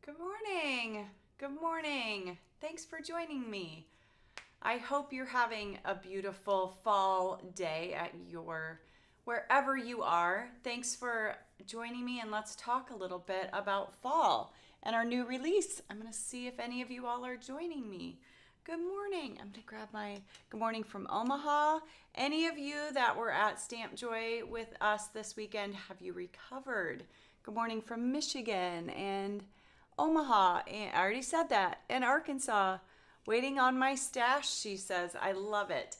Good morning. Good morning. Thanks for joining me. I hope you're having a beautiful fall day at wherever you are. Thanks for joining me, and let's talk a little bit about fall and our new release. I'm going to see if any of you all are joining me. Good morning. I'm going to grab my good morning from Omaha. Any of you that were at Stamp Joy with us this weekend, have you recovered? Good morning from Michigan and Omaha. And I already said that. And Arkansas. Waiting on my stash, she says. I love it.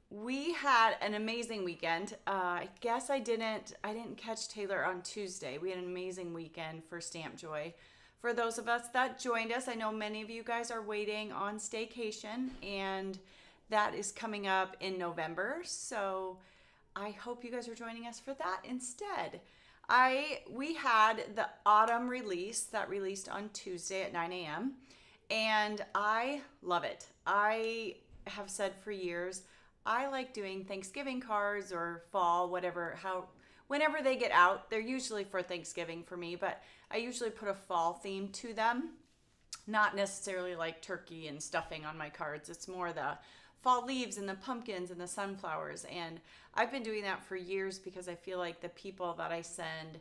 We had an amazing weekend. I guess I didn't catch Taylor on Tuesday. We had an amazing weekend for Stamp Joy. For those of us that joined us, I know many of you guys are waiting on staycation, and that is coming up in November. So I hope you guys are joining us for that instead. We had the autumn release that released on Tuesday at 9 a.m. and I love it. I have said for years, I like doing Thanksgiving cards or fall, whenever they get out. They're usually for Thanksgiving for me, but I usually put a fall theme to them. Not necessarily like turkey and stuffing on my cards. It's more the fall leaves and the pumpkins and the sunflowers. And I've been doing that for years because I feel like the people that I send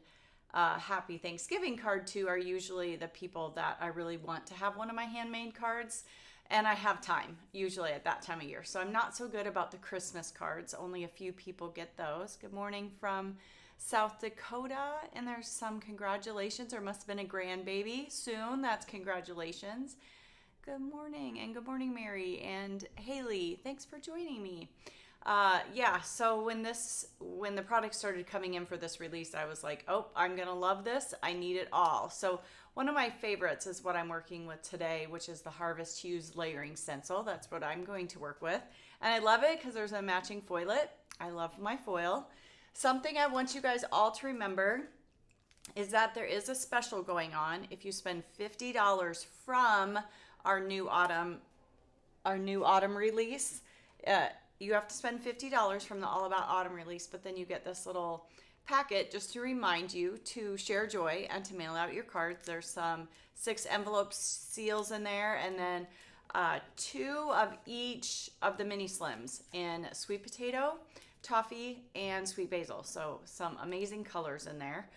a happy Thanksgiving card to are usually the people that I really want to have one of my handmade cards. And I have time, usually at that time of year. So I'm not so good about the Christmas cards. Only a few people get those. Good morning from South Dakota. And there's some congratulations. There must have been a grandbaby soon. That's congratulations. Good morning. And good morning, Mary and Haley. Thanks for joining me. So when the product started coming in for this release, I was like, oh, I'm going to love this. I need it all. So one of my favorites is what I'm working with today, which is the Harvest Hues Layering Stencil. That's what I'm going to work with. And I love it because there's a matching foilet. I love my foil. Something I want you guys all to remember is that there is a special going on. If you spend $50 from our new autumn release, you have to spend $50 from the All About Autumn release, but then you get this little packet just to remind you to share joy and to mail out your cards. There's some 6 envelope seals in there, and then 2 of each of the mini slims in sweet potato, toffee, and sweet basil. So some amazing colors in there.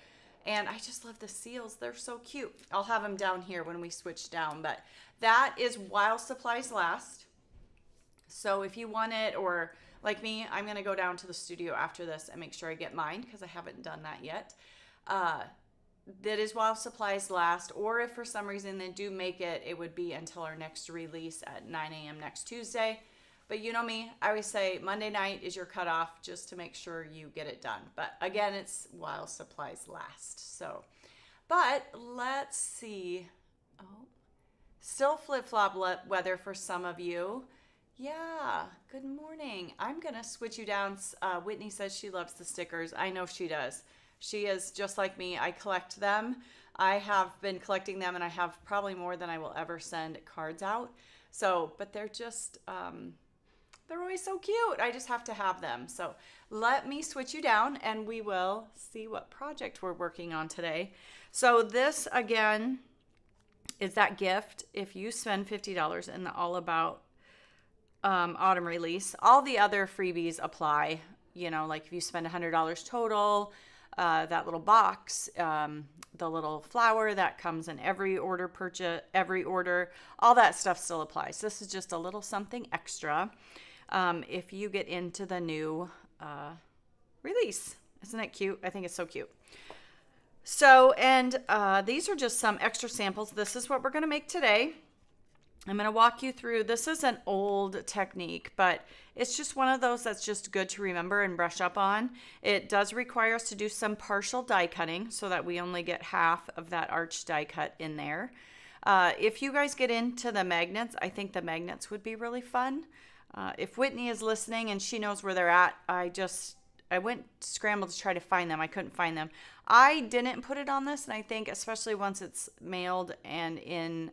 And I just love the seals. They're so cute. I'll have them down here when we switch down, but that is while supplies last. So if you want it, or like me, I'm going to go down to the studio after this and make sure I get mine because I haven't done that yet. That is while supplies last, or if for some reason they do make it, it would be until our next release at 9 a.m. next Tuesday. But you know me, I always say Monday night is your cutoff just to make sure you get it done. But again, it's while supplies last. So, but let's see. Oh, still flip-flop weather for some of you. Yeah, good morning. I'm going to switch you down. Whitney says she loves the stickers. I know she does. She is just like me. I collect them. I have been collecting them, and I have probably more than I will ever send cards out. So, but they're just, they're always so cute. I just have to have them. So let me switch you down, and we will see what project we're working on today. So this, again, is that gift. If you spend $50 in the All About autumn release, all the other freebies apply. You know, like if you spend $100 total, that little box, the little flower that comes in every order purchase, all that stuff still applies. This is just a little something extra if you get into the new release. Isn't it cute? I think it's so cute. So, and these are just some extra samples. This is what we're going to make today. I'm going to walk you through. This is an old technique, but it's just one of those that's just good to remember and brush up on. It does require us to do some partial die cutting so that we only get half of that arch die cut in there. If you guys get into the magnets, I think the magnets would be really fun. If Whitney is listening and she knows where they're at, I went scrambled to try to find them. I couldn't find them. I didn't put it on this, and I think especially once it's mailed and in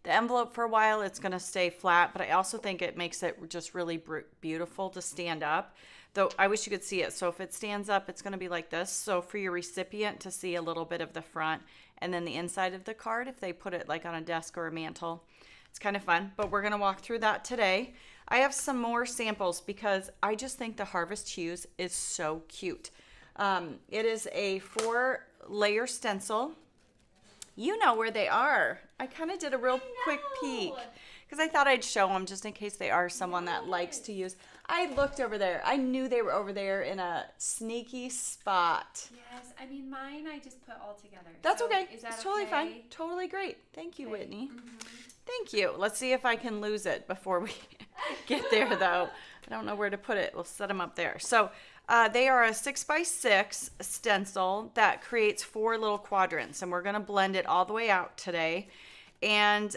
the envelope for a while, it's going to stay flat, but I also think it makes it just really beautiful to stand up. though I wish you could see it. So if it stands up, it's going to be like this. So for your recipient to see a little bit of the front and then the inside of the card, if they put it like on a desk or a mantle, it's kind of fun. But we're going to walk through that today. I have some more samples because I just think the Harvest Hues is so cute. It is a 4-layer stencil. You know where they are. I kind of did a real quick peek because I thought I'd show them just in case they are someone that likes to use. I looked over there. I knew they were over there in a sneaky spot. Yes, I mean mine I just put all together. That's so okay. Is that it's totally okay? fine. Totally great. Thank you, Okay. Whitney. Thank you. Let's see if I can lose it before we get there, though. I don't know where to put it. We'll set them up there. So they are a 6x6 stencil that creates 4 little quadrants, and we're going to blend it all the way out today. And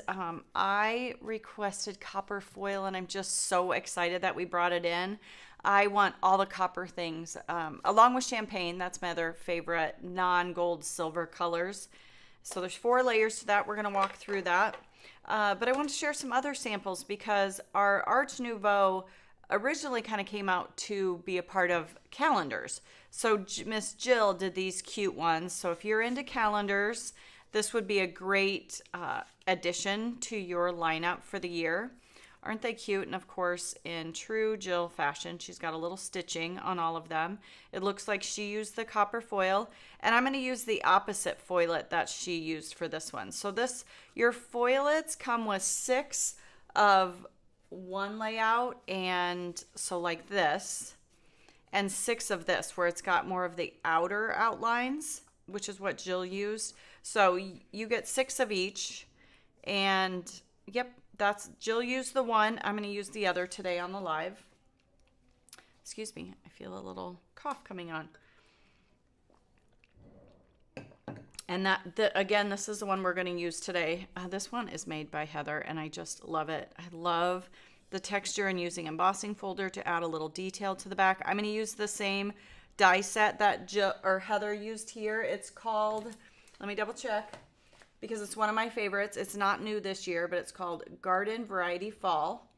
I requested copper foil, and I'm just so excited that we brought it in. I want all the copper things, along with champagne. That's my other favorite non-gold silver colors. So there's 4 layers to that. We're going to walk through that. But I want to share some other samples because our Arch Nouveau originally kind of came out to be a part of calendars. So Miss Jill did these cute ones. So if you're into calendars, this would be a great addition to your lineup for the year. Aren't they cute? And of course, in true Jill fashion, she's got a little stitching on all of them. It looks like she used the copper foil, and I'm going to use the opposite foilet that she used for this one. So your foilets come with 6 of one layout, and so like this, and 6 of this, where it's got more of the outer outlines, which is what Jill used. So you get 6 of each, and yep, Jill used the one. I'm going to use the other today on the live. Excuse me, I feel a little cough coming on. And again, this is the one we're going to use today. This one is made by Heather, and I just love it. I love the texture and using embossing folder to add a little detail to the back. I'm going to use the same die set that Heather used here. It's called, let me double check, because it's one of my favorites. It's not new this year, but it's called Garden Variety Fall.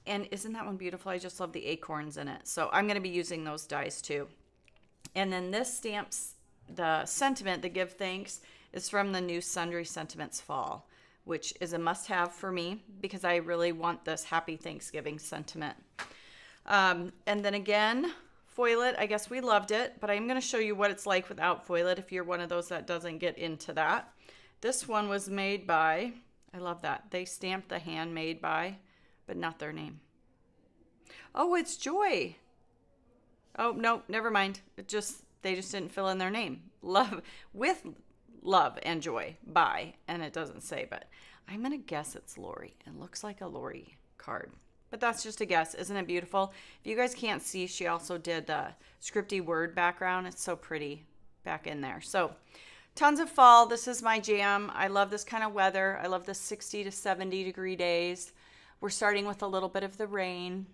And isn't that one beautiful? I just love the acorns in it. So I'm going to be using those dies too. And then this stamps, the sentiment, the give thanks, is from the new Sundry Sentiments Fall, which is a must-have for me because I really want this Happy Thanksgiving sentiment. And then again, foilet, I guess we loved it, but I'm going to show you what it's like without foilet if you're one of those that doesn't get into that. This one was made by, I love that, they stamped the handmade by, but not their name. Oh, it's Joy. Oh, no, never mind. They just didn't fill in their name. Love, with love and joy, by, and it doesn't say, but I'm going to guess it's Lori. It looks like a Lori card, but that's just a guess. Isn't it beautiful? If you guys can't see, she also did the scripty word background. It's so pretty back in there. So tons of fall. This is my jam. I love this kind of weather. I love the 60 to 70 degree days. We're starting with a little bit of the rain.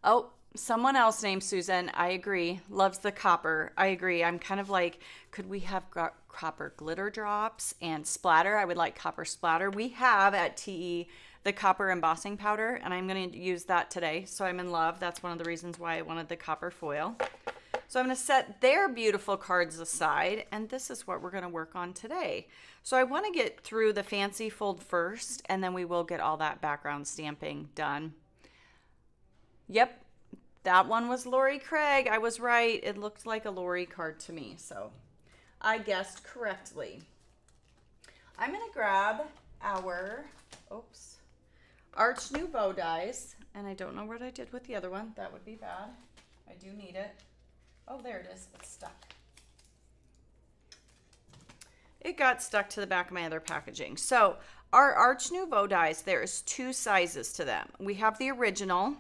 Oh, someone else named Susan, I agree, loves the copper. I agree. I'm kind of like, could we have copper glitter drops and splatter? I would like copper splatter. We have at TE the copper embossing powder, and I'm going to use that today. So I'm in love. That's one of the reasons why I wanted the copper foil. So I'm going to set their beautiful cards aside, and this is what we're going to work on today. So I want to get through the fancy fold first, and then we will get all that background stamping done. Yep, that one was Lori Craig. I was right. It looked like a Lori card to me, so I guessed correctly. I'm going to grab our, Arch Nouveau dies, and I don't know what I did with the other one. That would be bad. I do need it. Oh, there it is. It's stuck. It got stuck to the back of my other packaging. So our Arch Nouveau dies, there's 2 sizes to them. We have the original,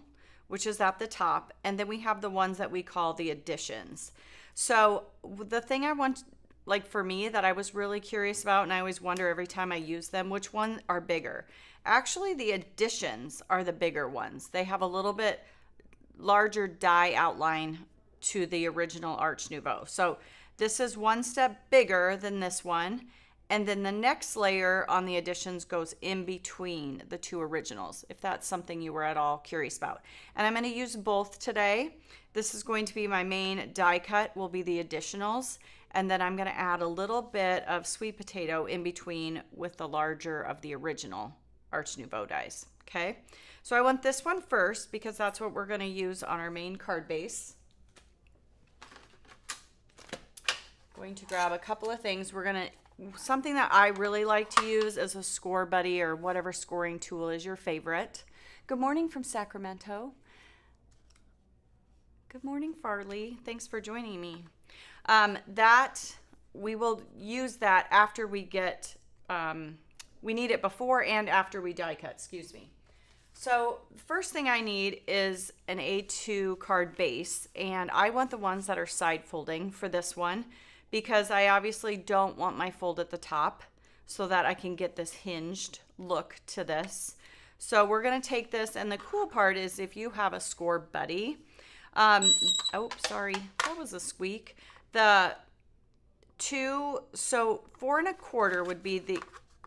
which is at the top, and then we have the ones that we call the editions. So the thing I want, like for me, that I was really curious about, and I always wonder every time I use them, which ones are bigger. Actually, the editions are the bigger ones. They have a little bit larger die outline to the original Arch Nouveau. So this is one step bigger than this one, And then the next layer on the additions goes in between the two originals, if that's something you were at all curious about. And I'm going to use both today. This is going to be my main die cut, will be the additionals. And then I'm going to add a little bit of sweet potato in between with the larger of the original Arch Nouveau dies. Okay, so I want this one first because that's what we're going to use on our main card base. Going to grab a couple of things. Something that I really like to use is a score buddy or whatever scoring tool is your favorite. Good morning from Sacramento. Good morning, Farley. Thanks for joining me. We will use that after we get, we need it before and after we die cut, excuse me. So first thing I need is an A2 card base, and I want the ones that are side folding for this one, because I obviously don't want my fold at the top so that I can get this hinged look to this. So we're going to take this, and the cool part is if you have a score buddy, oh, sorry, that was a squeak. So 4 1/4 would be the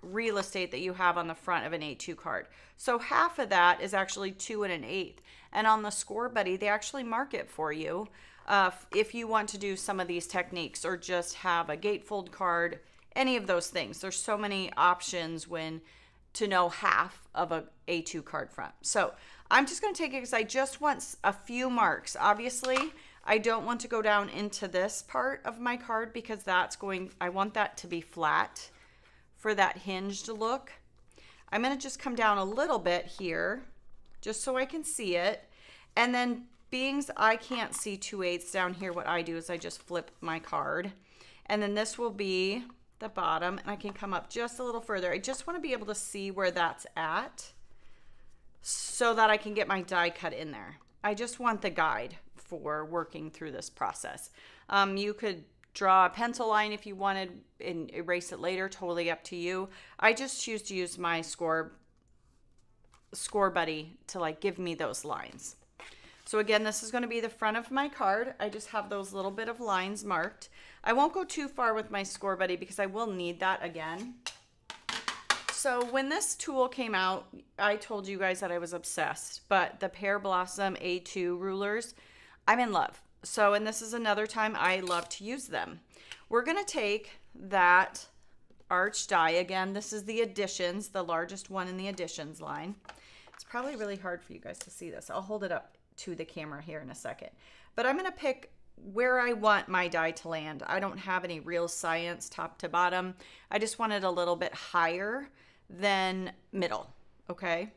real estate that you have on the front of an A2 card. So half of that is actually 2 1/8. And on the score buddy, they actually mark it for you. If you want to do some of these techniques or just have a gatefold card, any of those things. There's so many options to know half of a A2 card front. So I'm just going to take it because I just want a few marks. Obviously, I don't want to go down into this part of my card because I want that to be flat for that hinged look. I'm going to just come down a little bit here just so I can see it. And then being I can't see 2/8 down here, what I do is I just flip my card. And then this will be the bottom, and I can come up just a little further. I just want to be able to see where that's at so that I can get my die cut in there. I just want the guide for working through this process. You could draw a pencil line if you wanted and erase it later, totally up to you. I just choose to use my score buddy to give me those lines. So again, this is going to be the front of my card. I just have those little bit of lines marked. I won't go too far with my score buddy because I will need that again. So when this tool came out, I told you guys that I was obsessed, but the Pear Blossom A2 rulers, I'm in love. So, and this is another time I love to use them. We're going to take that arch die again. This is the additions, the largest one in the additions line. It's probably really hard for you guys to see this. I'll hold it up to the camera here in a second. But I'm going to pick where I want my die to land. I don't have any real science top to bottom. I just want it a little bit higher than middle, okay?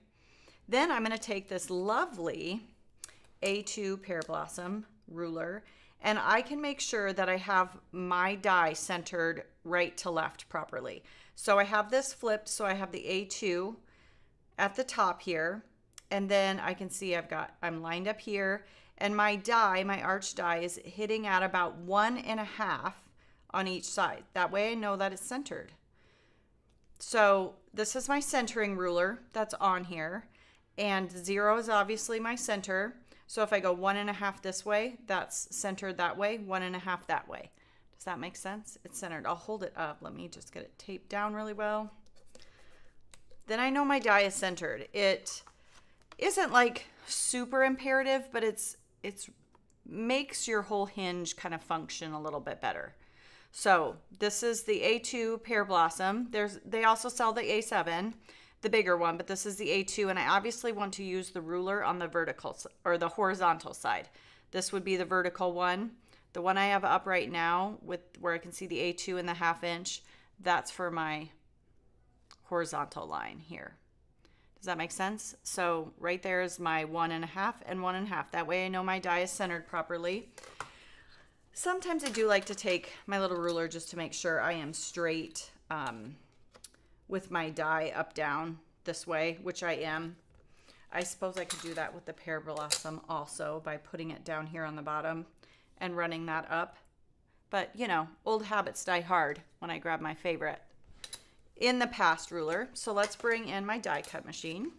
Then I'm going to take this lovely A2 Pear Blossom ruler, and I can make sure that I have my die centered right to left properly. So I have this flipped, so I have the A2 at the top here, and then I can see I'm lined up here, and my die, my arch die, is hitting at about 1 1/2 on each side. That way I know that it's centered. So this is my centering ruler that's on here, and 0 is obviously my center. So if I go 1 1/2 this way, that's centered that way, 1 1/2 that way. Does that make sense? It's centered. I'll hold it up. Let me just get it taped down really well. Then I know my die is centered. It isn't super imperative, but it's makes your whole hinge kind of function a little bit better. So this is the A2 Pear Blossom. They also sell the A7, the bigger one, but this is the A2, and I obviously want to use the ruler on the vertical or the horizontal side. This would be the vertical one. The one I have up right now where I can see the A2 in the 1/2 inch, that's for my horizontal line here. Does that make sense? So right there is my 1 1/2 and 1 1/2. That way I know my die is centered properly. Sometimes I do like to take my little ruler just to make sure I am straight with my die up down this way, which I am. I suppose I could do that with the Pear Blossom also by putting it down here on the bottom and running that up. But old habits die hard when I grab my favorite in the past ruler. So let's bring in my die cut machine.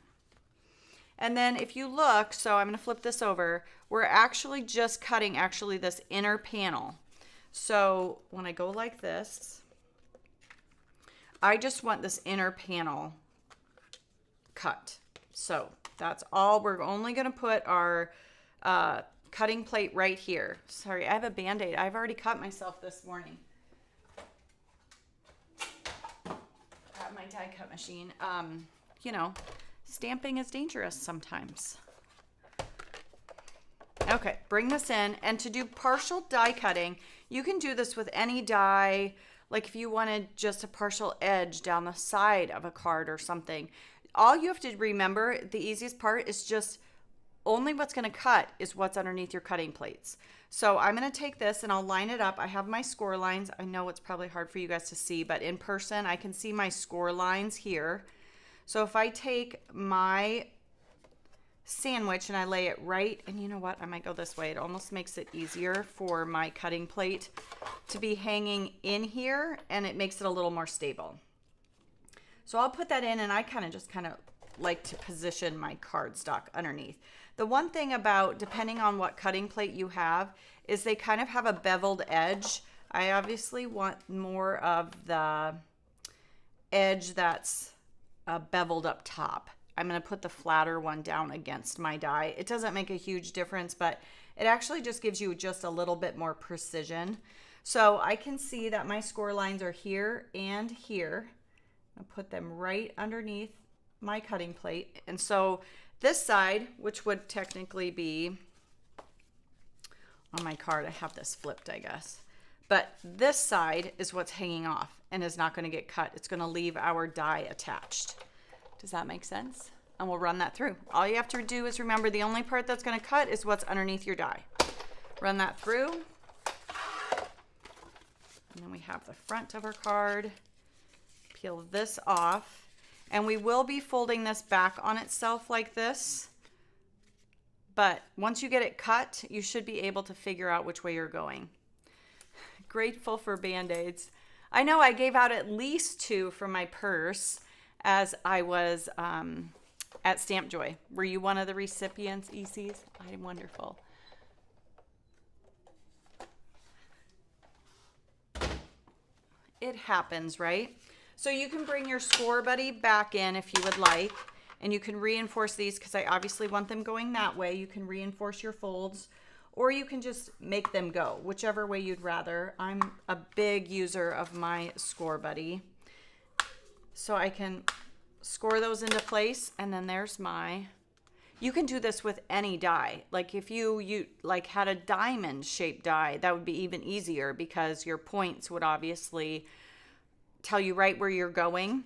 And then if you look, so I'm going to flip this over, we're actually just cutting this inner panel. So when I go like this, I just want this inner panel cut. So that's all. We're only going to put our cutting plate right here. Sorry, I have a Band-Aid. I've already cut myself this morning at my die cut machine. You know, stamping is dangerous sometimes. Okay, bring this in. And to do partial die cutting, you can do this with any die. Like if you wanted just a partial edge down the side of a card or something. All you have to remember, the easiest part is just only what's going to cut is what's underneath your cutting plates. So I'm going to take this and I'll line it up. I have my score lines. I know it's probably hard for you guys to see, but in person I can see my score lines here. So if I take my sandwich and I lay it right, and you know what, I might go this way. It almost makes it easier for my cutting plate to be hanging in here, and it makes it a little more stable. So I'll put that in, and I kind of like to position my cardstock underneath. The one thing about, depending on what cutting plate you have, is they kind of have a beveled edge. I obviously want more of the edge that's beveled up top. I'm going to put the flatter one down against my die. It doesn't make a huge difference, but it actually just gives you just a little bit more precision. So I can see that my score lines are here and here. I'll put them right underneath my cutting plate. And so this side, which would technically be on my card, I have this flipped, I guess. But this side is what's hanging off and is not going to get cut. It's going to leave our die attached. Does that make sense? And we'll run that through. All you have to do is remember the only part that's going to cut is what's underneath your die. Run that through. And then we have the front of our card. Peel this off. And we will be folding this back on itself like this. But once you get it cut, you should be able to figure out which way you're going. Grateful for Band-Aids. I know I gave out at least 2 from my purse as I was at Stamp Joy. Were you one of the recipients, ECs? I'm wonderful. It happens, right? So you can bring your score buddy back in if you would like, and you can reinforce these because I obviously want them going that way. You can reinforce your folds, or you can just make them go, whichever way you'd rather. I'm a big user of my score buddy. So I can score those into place, and then there's my, you can do this with any die. Like if you like had a diamond shaped die, that would be even easier because your points would obviously tell you right where you're going.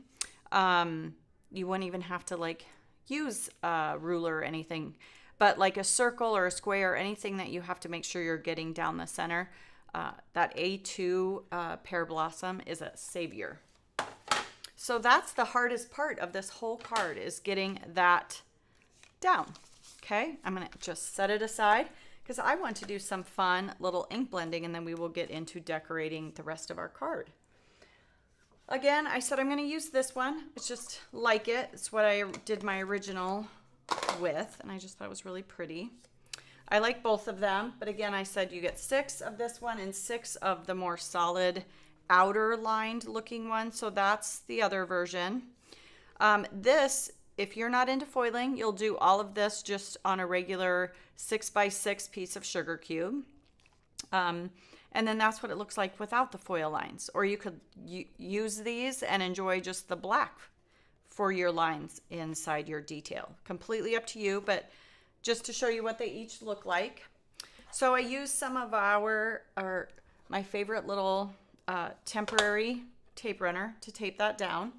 You wouldn't even have to like use a ruler or anything, but like a circle or a square, anything that you have to make sure you're getting down the center. That A2 pear blossom is a savior. So that's the hardest part of this whole card, is getting that down. Okay, I'm going to just set it aside because I want to do some fun little ink blending, and then we will get into decorating the rest of our card. Again, I said I'm going to use this one. It's just like it. It's what I did my original with, and I just thought it was really pretty. I like both of them, but again, I said you get 6 of this one and 6 of the more solid outer lined looking one. So that's the other version. This, if you're not into foiling, you'll do all of this just on a regular 6x6 piece of sugar cube. And then that's what it looks like without the foil lines. Or you could use these and enjoy just the black for your lines inside your detail. Completely up to you, but just to show you what they each look like. So I used some of my favorite little temporary tape runner to tape that down,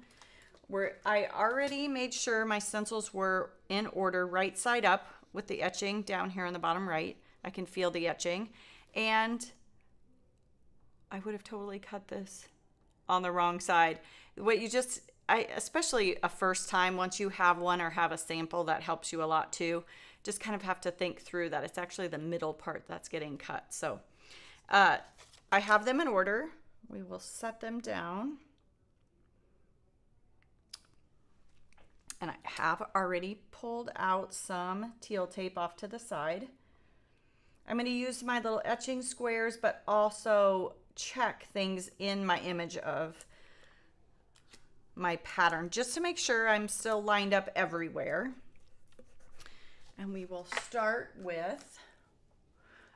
where I already made sure my stencils were in order right side up with the etching down here on the bottom right. I can feel the etching, and I would have totally cut this on the wrong side. What you just, especially a first time, once you have one or have a sample, that helps you a lot too. Just kind of have to think through that it's actually the middle part that's getting cut. So I have them in order. We will set them down. And I have already pulled out some teal tape off to the side. I'm going to use my little etching squares, but also check things in my image of my pattern just to make sure I'm still lined up everywhere. And we will start with,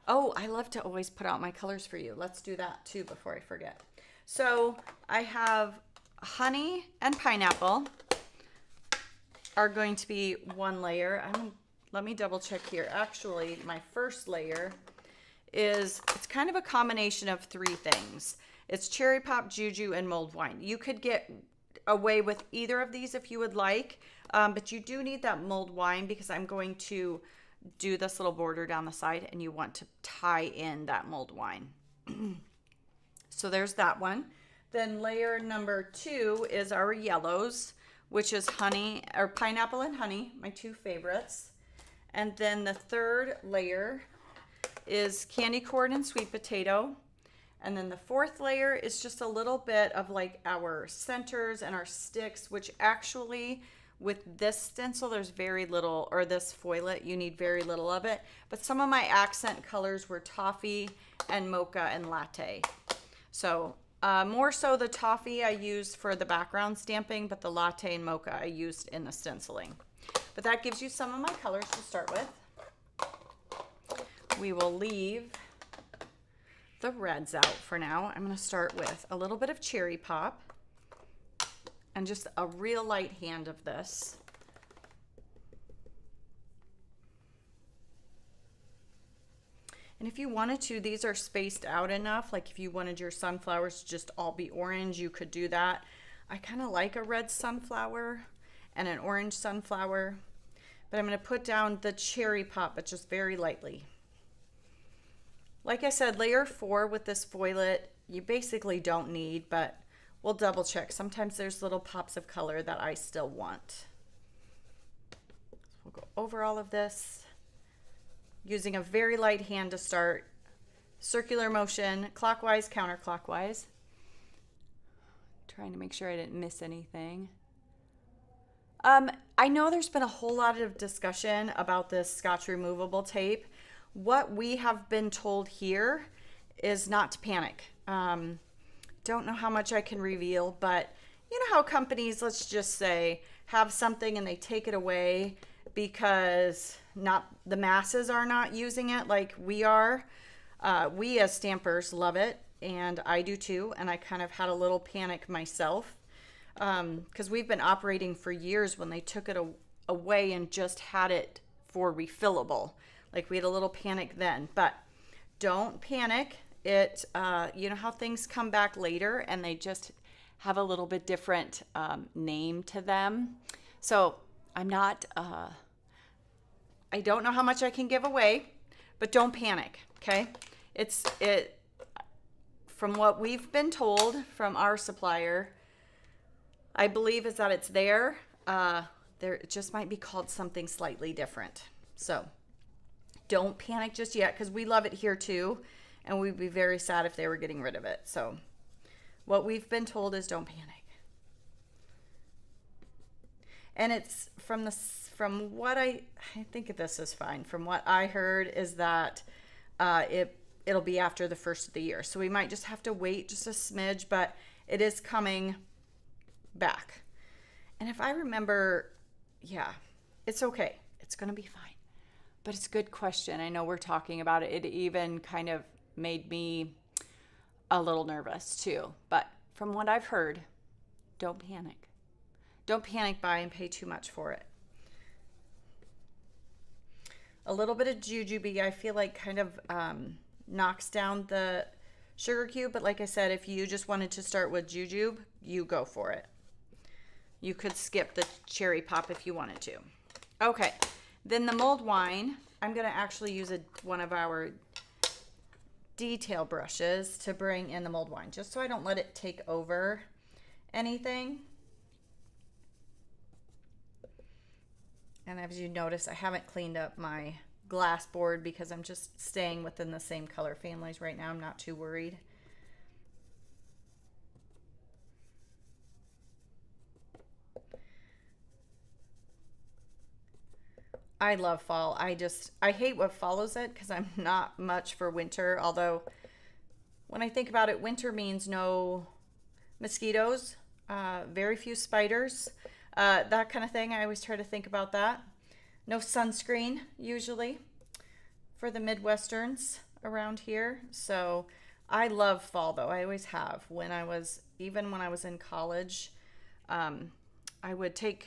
oh, I love to always put out my colors for you. Let's do that too before I forget. So I have honey and pineapple are going to be one layer. Let me double check here. Actually, my first layer is, it's kind of a combination of three things. It's cherry pop, juju, and mulled wine. You could get away with either of these if you would like, but you do need that mulled wine because I'm going to do this little border down the side and you want to tie in that mulled wine. So there's that one. Then layer number 2 is our yellows, which is honey or pineapple and honey, my two favorites. And then the third layer is candy corn and sweet potato. And then the fourth layer is just a little bit of like our centers and our sticks, which actually with this stencil, there's very little, or this foilet, you need very little of it. But some of my accent colors were toffee and mocha and latte. So more so the toffee I used for the background stamping, but the latte and mocha I used in the stenciling. But that gives you some of my colors to start with. We will leave the reds out for now. I'm going to start with a little bit of cherry pop and just a real light hand of this. And if you wanted to, these are spaced out enough. Like if you wanted your sunflowers to just all be orange, you could do that. I kind of like a red sunflower and an orange sunflower, but I'm going to put down the cherry pop, but just very lightly. Like I said, layer 4 with this foilet, you basically don't need, but we'll double check. Sometimes there's little pops of color that I still want. We'll go over all of this using a very light hand to start. Circular motion, clockwise, counterclockwise. Trying to make sure I didn't miss anything. I know there's been a whole lot of discussion about this Scotch removable tape. What we have been told here is not to panic. Don't know how much I can reveal, but you know how companies, let's just say, have something and they take it away because the masses are not using it like we are. We as stampers love it, and I do too, and I kind of had a little panic myself because we've been operating for years when they took it away and just had it for refillable. Like we had a little panic then, but don't panic. It, you know how things come back later and they just have a little bit different name to them. So I'm not, I don't know how much I can give away, but don't panic, okay? From what we've been told from our supplier, I believe is that it's there. It just might be called something slightly different. So don't panic just yet because we love it here too. And we'd be very sad if they were getting rid of it. So what we've been told is don't panic. And it's from what I think this is fine. From what I heard is that it'll be after the first of the year. So we might just have to wait just a smidge, but it is coming back. And if I remember, yeah, it's okay. It's going to be fine. But it's a good question. I know we're talking about it. It even kind of made me a little nervous too. But from what I've heard, don't panic. Don't panic buy and pay too much for it. A little bit of Jujube, I feel like kind of knocks down the sugar cube. But like I said, if you just wanted to start with Jujube, you go for it. You could skip the cherry pop if you wanted to. Okay. Then the mulled wine, I'm going to actually use one of our detail brushes to bring in the mulled wine, just so I don't let it take over anything. And as you notice, I haven't cleaned up my glass board because I'm just staying within the same color families right now. I'm not too worried. I love fall. I hate what follows it because I'm not much for winter. Although when I think about it, winter means no mosquitoes. very few spiders, that kind of thing. I always try to think about that. No sunscreen usually for the Midwesterns around here. So I love fall though. I always have. Even when I was in college, I would take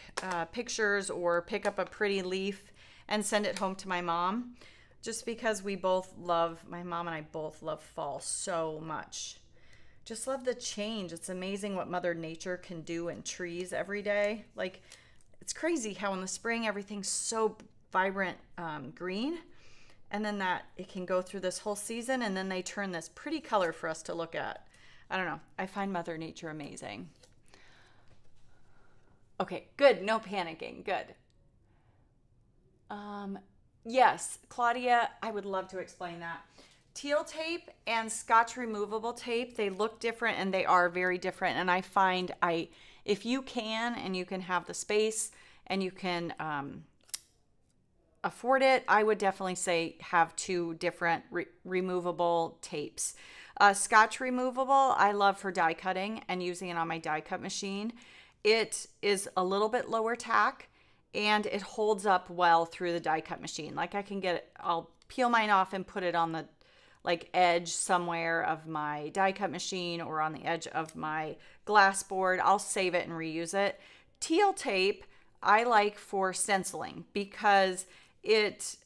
pictures or pick up a pretty leaf and send it home to my mom, just because my mom and I both love fall so much. Just love the change. It's amazing what Mother Nature can do in trees every day. Like, it's crazy how in the spring everything's so vibrant green, and then that it can go through this whole season, and then they turn this pretty color for us to look at. I don't know. I find Mother Nature amazing. Okay, good. No panicking. Good. Yes, Claudia, I would love to explain that. Teal tape and Scotch removable tape, they look different and they are very different. And I find if you can and you can have the space and you can afford it, I would definitely say have two different removable tapes. Scotch removable, I love for die cutting and using it on my die cut machine. It is a little bit lower tack and it holds up well through the die cut machine. Like I'll peel mine off and put it on the edge somewhere of my die cut machine or on the edge of my glass board. I'll save it and reuse it. Teal tape I like for stenciling because it's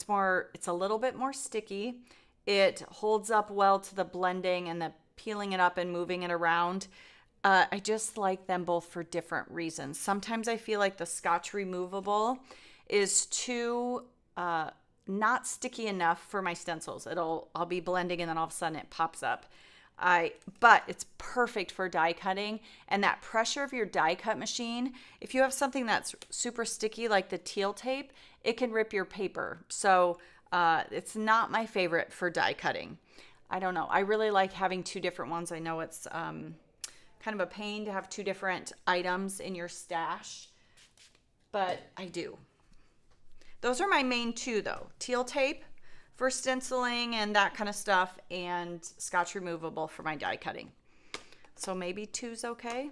a little bit more sticky. It holds up well to the blending and the peeling it up and moving it around. I just like them both for different reasons. Sometimes I feel like the Scotch removable is too not sticky enough for my stencils. I'll be blending and then all of a sudden it pops up. But it's perfect for die cutting, and that pressure of your die cut machine, if you have something that's super sticky like the teal tape, it can rip your paper. So it's not my favorite for die cutting. I don't know. I really like having two different ones. I know it's kind of a pain to have two different items in your stash, but I do. Those are my main two though. Teal tape for stenciling and that kind of stuff, and Scotch removable for my die cutting. So maybe two's okay.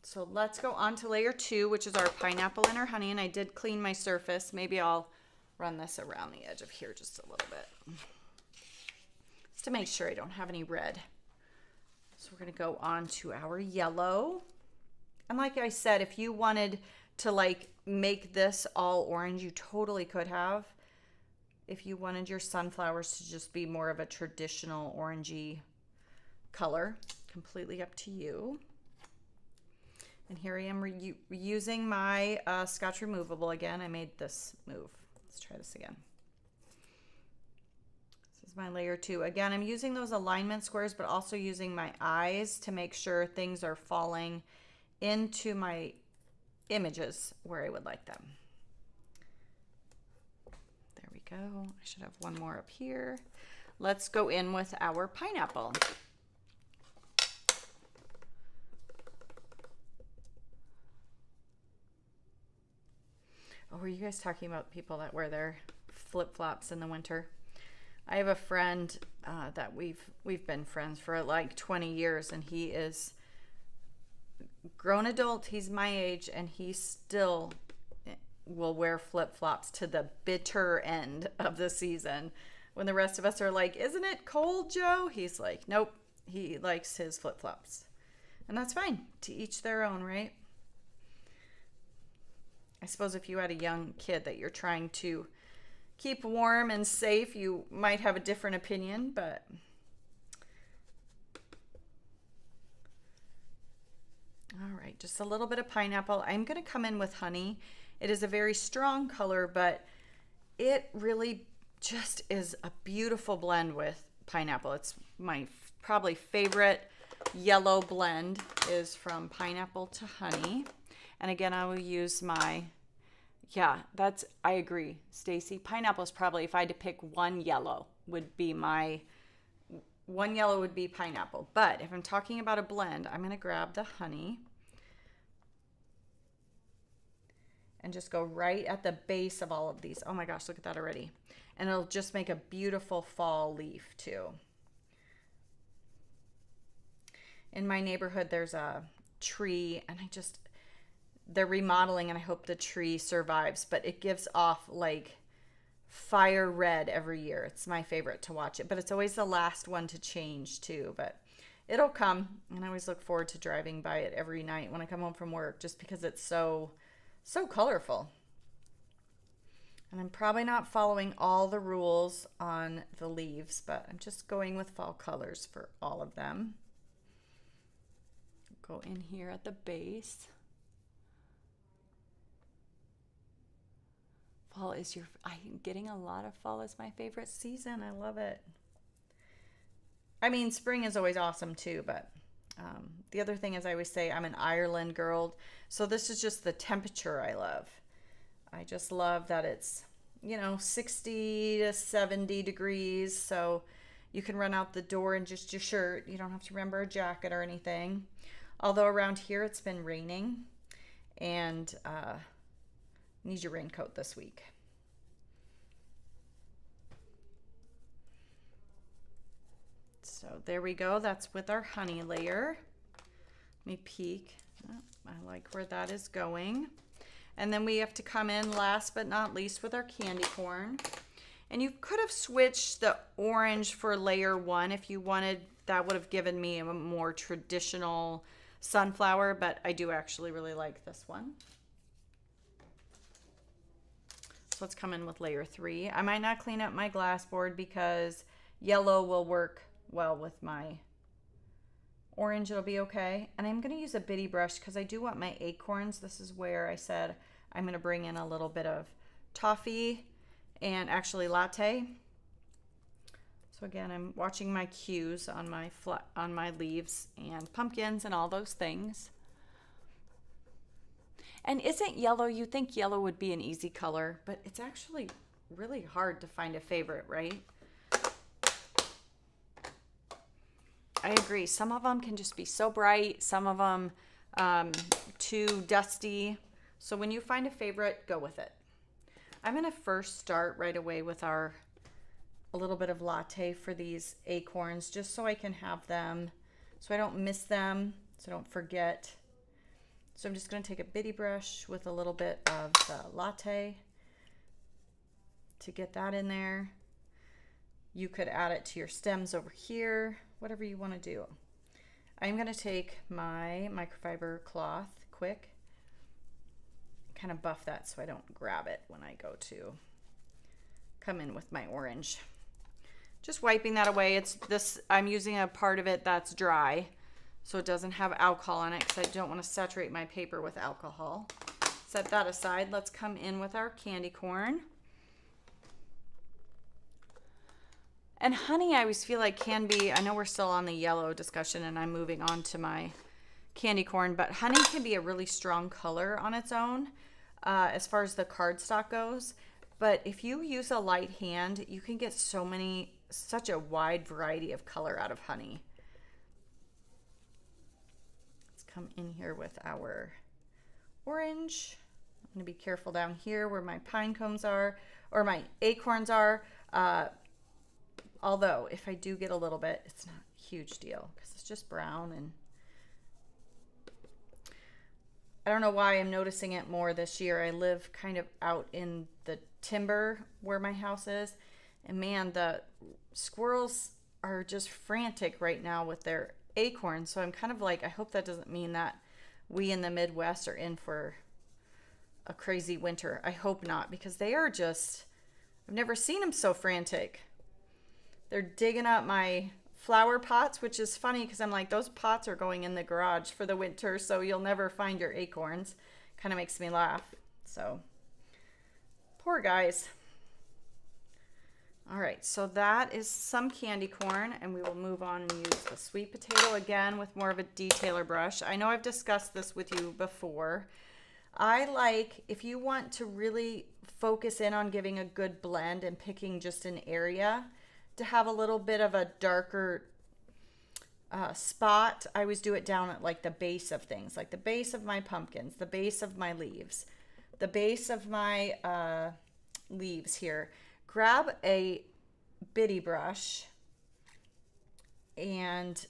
So let's go on to layer 2, which is our pineapple and our honey, and I did clean my surface. Maybe I'll run this around the edge of here just a little bit, to make sure I don't have any red. So we're gonna go on to our yellow. And like I said, if you wanted to make this all orange, you totally could have. If you wanted your sunflowers to just be more of a traditional orangey color, completely up to you. And here I am reusing my Scotch removable again. I made this move. Let's try this again. My layer 2. Again, I'm using those alignment squares, but also using my eyes to make sure things are falling into my images where I would like them. There we go. I should have one more up here. Let's go in with our pineapple. Oh, were you guys talking about people that wear their flip-flops in the winter? I have a friend that we've been friends for like 20 years, and he is grown adult. He's my age, and he still will wear flip-flops to the bitter end of the season. When the rest of us are like, "Isn't it cold, Joe?" He's like, "Nope." He likes his flip-flops, and that's fine. To each their own, right? I suppose if you had a young kid that you're trying to keep warm and safe, you might have a different opinion, but all right, just a little bit of pineapple. I'm going to come in with honey. It is a very strong color, but it really just is a beautiful blend with pineapple. It's my probably favorite yellow blend is from pineapple to honey. And again, I will use my I agree, Stacy. Pineapple is probably, if I had to pick one yellow, would be pineapple. But if I'm talking about a blend, I'm going to grab the honey and just go right at the base of all of these. Oh my gosh, look at that already. And it'll just make a beautiful fall leaf too. In my neighborhood, there's a tree, and they're remodeling, and I hope the tree survives, but it gives off like fire red every year. It's my favorite to watch it, but it's always the last one to change too, but it'll come, and I always look forward to driving by it every night when I come home from work, just because it's so colorful. And I'm probably not following all the rules on the leaves, but I'm just going with fall colors for all of them. Go in here at the base. Fall is I'm getting a lot of fall as my favorite season. I love it. I mean, spring is always awesome too, but the other thing is I always say I'm an Ireland girl. So this is just the temperature I love. I just love that it's, 60 to 70 degrees. So you can run out the door in just your shirt. You don't have to remember a jacket or anything. Although around here it's been raining, and need your raincoat this week. So there we go. That's with our honey layer. Let me peek. Oh, I like where that is going. And then we have to come in last but not least with our candy corn. And you could have switched the orange for layer 1 if you wanted. That would have given me a more traditional sunflower, but I do actually really like this one. So let's come in with layer 3. I might not clean up my glass board because yellow will work well with my orange. It'll be okay. And I'm going to use a bitty brush because I do want my acorns. This is where I said I'm going to bring in a little bit of toffee and actually latte. So again, I'm watching my cues on my leaves and pumpkins and all those things. And isn't yellow, you think yellow would be an easy color, but it's actually really hard to find a favorite, right? I agree. Some of them can just be so bright. Some of them too dusty. So when you find a favorite, go with it. I'm going to first start right away with a little bit of latte for these acorns, just so I can have them, so I don't miss them, so I don't forget. So I'm just going to take a bitty brush with a little bit of the latte to get that in there. You could add it to your stems over here, whatever you want to do. I'm going to take my microfiber cloth quick, kind of buff that so I don't grab it when I go to come in with my orange. Just wiping that away. I'm using a part of it that's dry, so it doesn't have alcohol on it because I don't want to saturate my paper with alcohol. Set that aside. Let's come in with our candy corn. And honey, I always feel like can be, I know we're still on the yellow discussion and I'm moving on to my candy corn, but honey can be a really strong color on its own as far as the cardstock goes. But if you use a light hand, you can get such a wide variety of color out of honey. Let's come in here with our orange. I'm going to be careful down here where my pine cones are, or my acorns are. Although if I do get a little bit, it's not a huge deal because it's just brown, and I don't know why I'm noticing it more this year. I live kind of out in the timber where my house is, and man, the squirrels are just frantic right now with their acorns. So I'm kind of like, I hope that doesn't mean that we in the Midwest are in for a crazy winter. I hope not, because they are just, I've never seen them so frantic. They're digging up my flower pots, which is funny because I'm like, those pots are going in the garage for the winter, so you'll never find your acorns. Kind of makes me laugh. So, poor guys. All right, so that is some candy corn, and we will move on and use the sweet potato again with more of a detailer brush. I know I've discussed this with you before. I like, if you want to really focus in on giving a good blend and picking just an area, to have a little bit of a darker spot. I always do it down at like the base of things, like the base of my pumpkins, the base of my leaves, the base of my leaves here. Grab a bitty brush and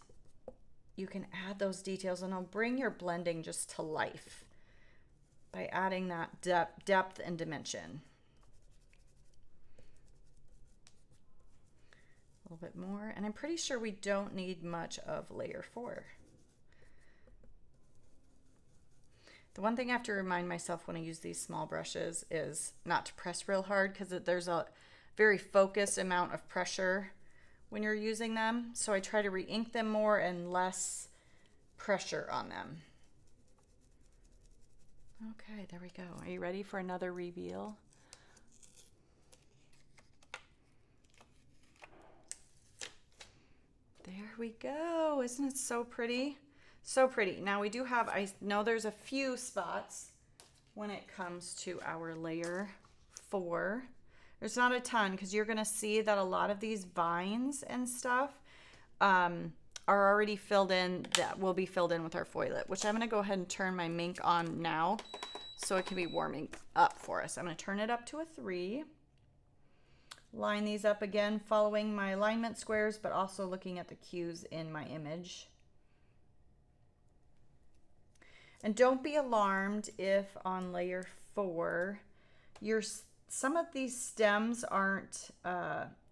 you can add those details and it'll bring your blending just to life by adding that depth and dimension. A little bit more, and I'm pretty sure we don't need much of layer 4. The one thing I have to remind myself when I use these small brushes is not to press real hard, because there's a very focused amount of pressure when you're using them. So I try to re-ink them more and less pressure on them. Okay, there we go. Are you ready for another reveal? There we go. Isn't it so pretty? So pretty. Now we do have, I know there's a few spots when it comes to our layer 4. There's not a ton, because you're going to see that a lot of these vines and stuff are already filled in, that will be filled in with our foilet, which I'm going to go ahead and turn my Mink on now so it can be warming up for us. I'm going to turn it up to a 3. Line these up again, following my alignment squares, but also looking at the cues in my image. And don't be alarmed if on layer 4, some of these stems aren't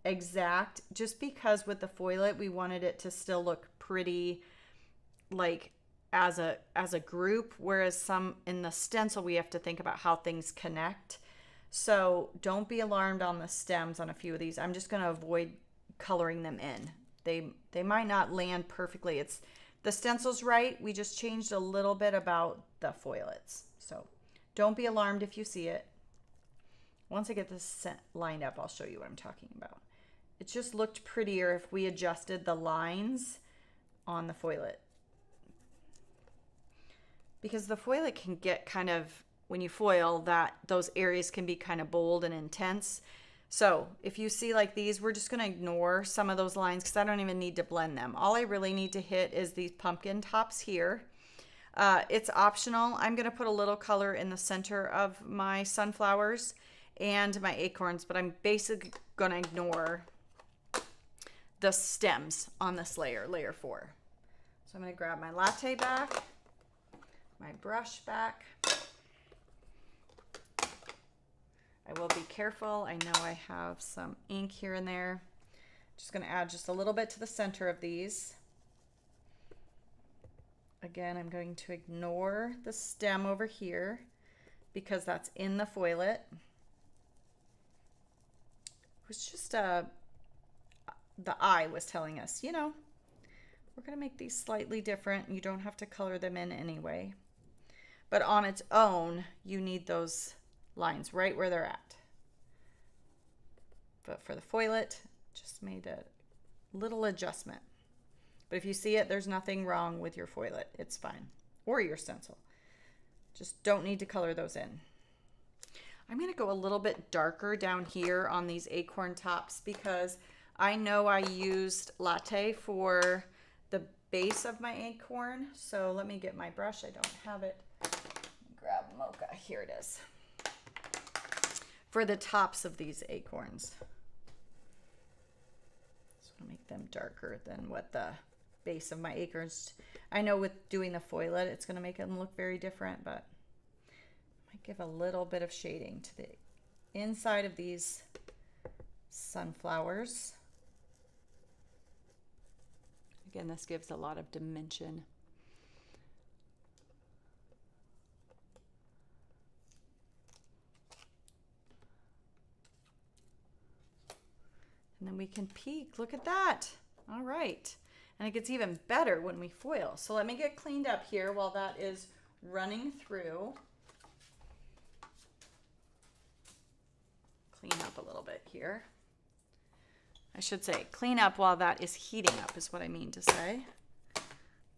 exact, just because with the foilet, we wanted it to still look pretty, like as a group, whereas some in the stencil, we have to think about how things connect. So don't be alarmed on the stems on a few of these. I'm just going to avoid coloring them in. They might not land perfectly. It's the stencil's right. We just changed a little bit about the foilets. So don't be alarmed if you see it. Once I get this lined up, I'll show you what I'm talking about. It just looked prettier if we adjusted the lines on the foilet, because the foilet can get kind of, when you foil that, those areas can be kind of bold and intense. So if you see like these, we're just going to ignore some of those lines because I don't even need to blend them. All I really need to hit is these pumpkin tops here. It's optional. I'm going to put a little color in the center of my sunflowers and my acorns, but I'm basically going to ignore the stems on this layer, layer 4. So I'm going to grab my latte back, my brush back. I will be careful. I know I have some ink here and there. Just going to add just a little bit to the center of these. Again, I'm going to ignore the stem over here because that's in the foilet. It was just the eye was telling us, you know, we're going to make these slightly different. You don't have to color them in anyway. But on its own, you need those lines right where they're at. But for the foilet, just made a little adjustment. But if you see it, there's nothing wrong with your foilet. It's fine. Or your stencil. Just don't need to color those in. I'm going to go a little bit darker down here on these acorn tops because I know I used latte for the base of my acorn. So let me get my brush. I don't have it. Grab mocha. Here it is. For the tops of these acorns. Just want to make them darker than what the base of my acorns. I know with doing the foilet, it's going to make them look very different, but I might give a little bit of shading to the inside of these sunflowers. Again, this gives a lot of dimension. And then we can peek. Look at that. All right. And it gets even better when we foil. So let me get cleaned up here while that is running through. Clean up a little bit here. I should say clean up while that is heating up is what I mean to say.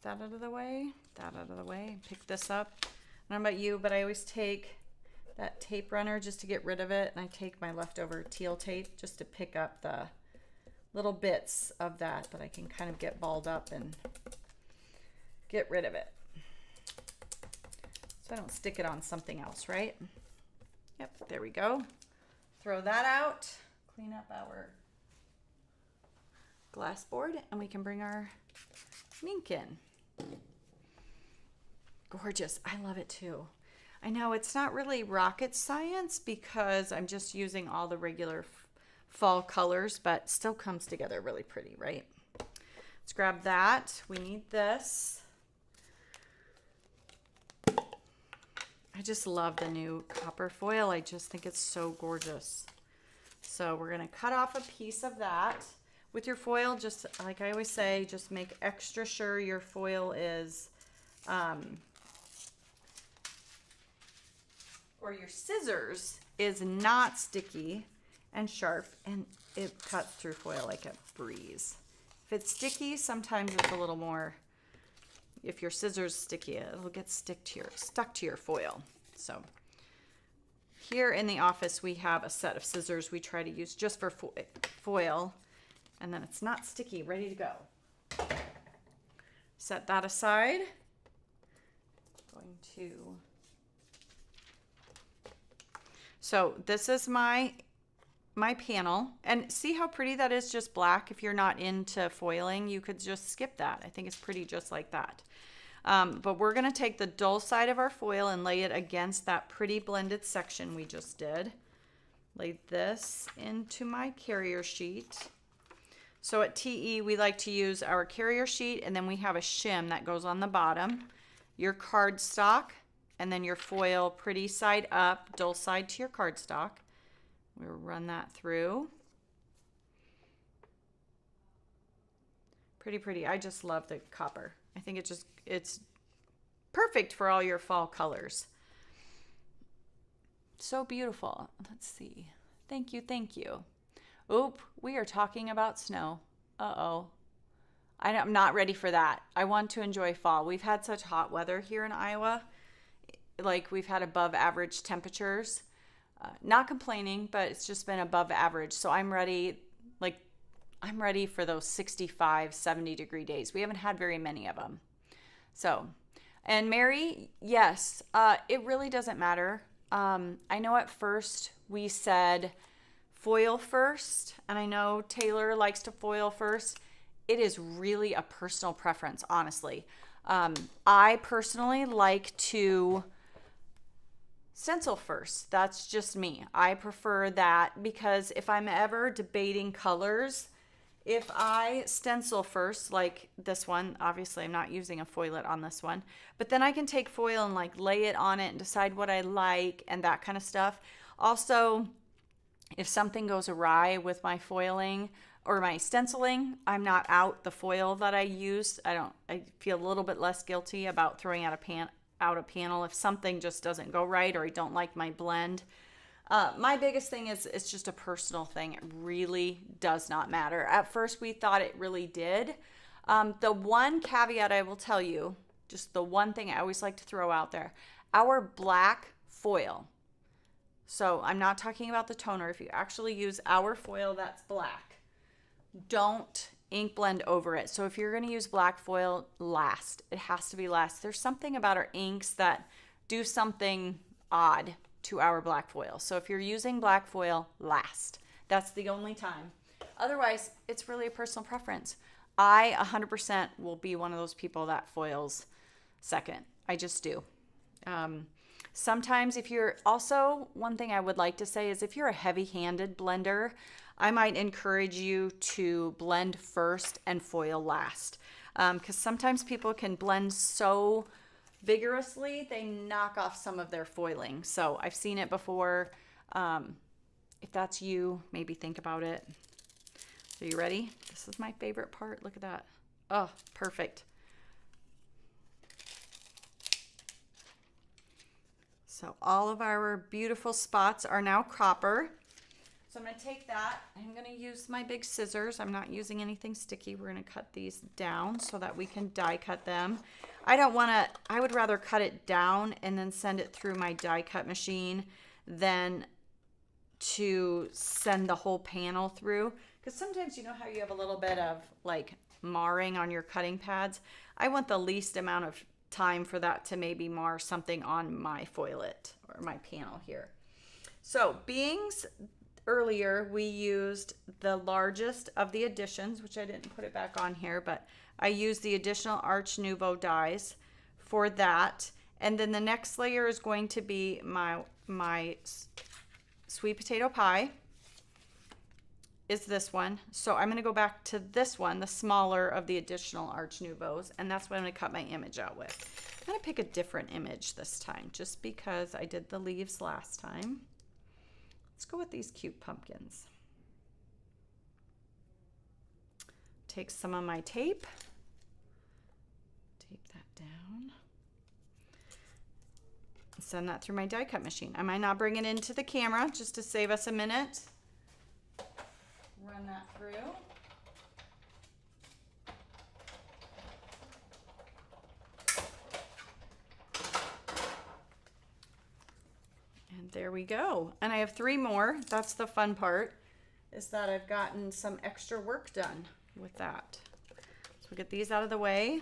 That out of the way. That out of the way. Pick this up. I don't know about you, but I always take that tape runner just to get rid of it, and I take my leftover teal tape just to pick up the little bits of that I can kind of get balled up and get rid of it so I don't stick it on something else, right? Yep, there we go. Throw that out, clean up our glass board, and we can bring our ink in. Gorgeous. I love it too. I know it's not really rocket science because I'm just using all the regular fall colors, but still comes together really pretty, right? Let's grab that. We need this. I just love the new copper foil. I just think it's so gorgeous. So we're gonna cut off a piece of that. With your foil, just like I always say, just make extra sure your foil is, or your scissors is not sticky and sharp, and it cuts through foil like a breeze. If it's sticky, sometimes it's a little more, if your scissors sticky, it'll get stuck to your foil. So here in the office, we have a set of scissors we try to use just for foil, and then it's not sticky, ready to go. Set that aside. Going to, so this is my panel, and see how pretty that is, just black. If you're not into foiling, you could just skip that. I think it's pretty just like that. But we're going to take the dull side of our foil and lay it against that pretty blended section we just did. Lay this into my carrier sheet. So at TE, we like to use our carrier sheet, and then we have a shim that goes on the bottom, your cardstock, and then your foil pretty side up, dull side to your cardstock. We'll run that through. Pretty pretty. I just love the copper. I think it's perfect for all your fall colors. So beautiful. Let's see. Thank you, thank you. Oop, we are talking about snow. Uh-oh. I'm not ready for that. I want to enjoy fall. We've had such hot weather here in Iowa. Like, we've had above average temperatures. Not complaining, but it's just been above average. So I'm ready, I'm ready for those 65, 70 degree days. We haven't had very many of them. So, and Mary, yes, it really doesn't matter. I know at first we said foil first, and I know Taylor likes to foil first. It is really a personal preference, honestly. I personally like to stencil first. That's just me. I prefer that because if I'm ever debating colors, if I stencil first, like this one, obviously I'm not using a foilet on this one, but then I can take foil and like lay it on it and decide what I like and that kind of stuff. Also, if something goes awry with my foiling or my stenciling, I'm not out the foil that I used. I feel a little bit less guilty about throwing out a panel if something just doesn't go right or I don't like my blend. My biggest thing is it's just a personal thing. It really does not matter. At first we thought it really did. The one caveat I will tell you, just the one thing I always like to throw out there, our black foil. So I'm not talking about the toner. If you actually use our foil that's black, don't ink blend over it. So if you're going to use black foil, last. It has to be last. There's something about our inks that do something odd to our black foil. So if you're using black foil, last. That's the only time. Otherwise, it's really a personal preference. I 100% will be one of those people that foils second. I just do. Sometimes if you're also, one thing I would like to say is if you're a heavy-handed blender, I might encourage you to blend first and foil last. Because sometimes people can blend so vigorously, they knock off some of their foiling. So I've seen it before. If that's you, maybe think about it. Are you ready? This is my favorite part. Look at that. Oh, perfect. So all of our beautiful spots are now copper. So I'm going to take that. I'm going to use my big scissors. I'm not using anything sticky. We're going to cut these down so that we can die cut them. I would rather cut it down and then send it through my die cut machine than to send the whole panel through. Because sometimes you know how you have a little bit of like marring on your cutting pads. I want the least amount of time for that to maybe mar something on my foilet or my panel here. So beings, earlier we used the largest of the additions, which I didn't put it back on here, but I used the additional Arch Nouveau dies for that. And then the next layer is going to be my sweet potato pie is this one. So I'm going to go back to this one, the smaller of the additional Arch Nouveaux, and that's what I'm going to cut my image out with. I'm going to pick a different image this time just because I did the leaves last time. Let's go with these cute pumpkins. Take some of my tape that down, send that through my die cut machine. I might not bring it into the camera just to save us a minute. Run that through. And there we go. And I have 3 more. That's the fun part, is that I've gotten some extra work done with that. So we'll get these out of the way.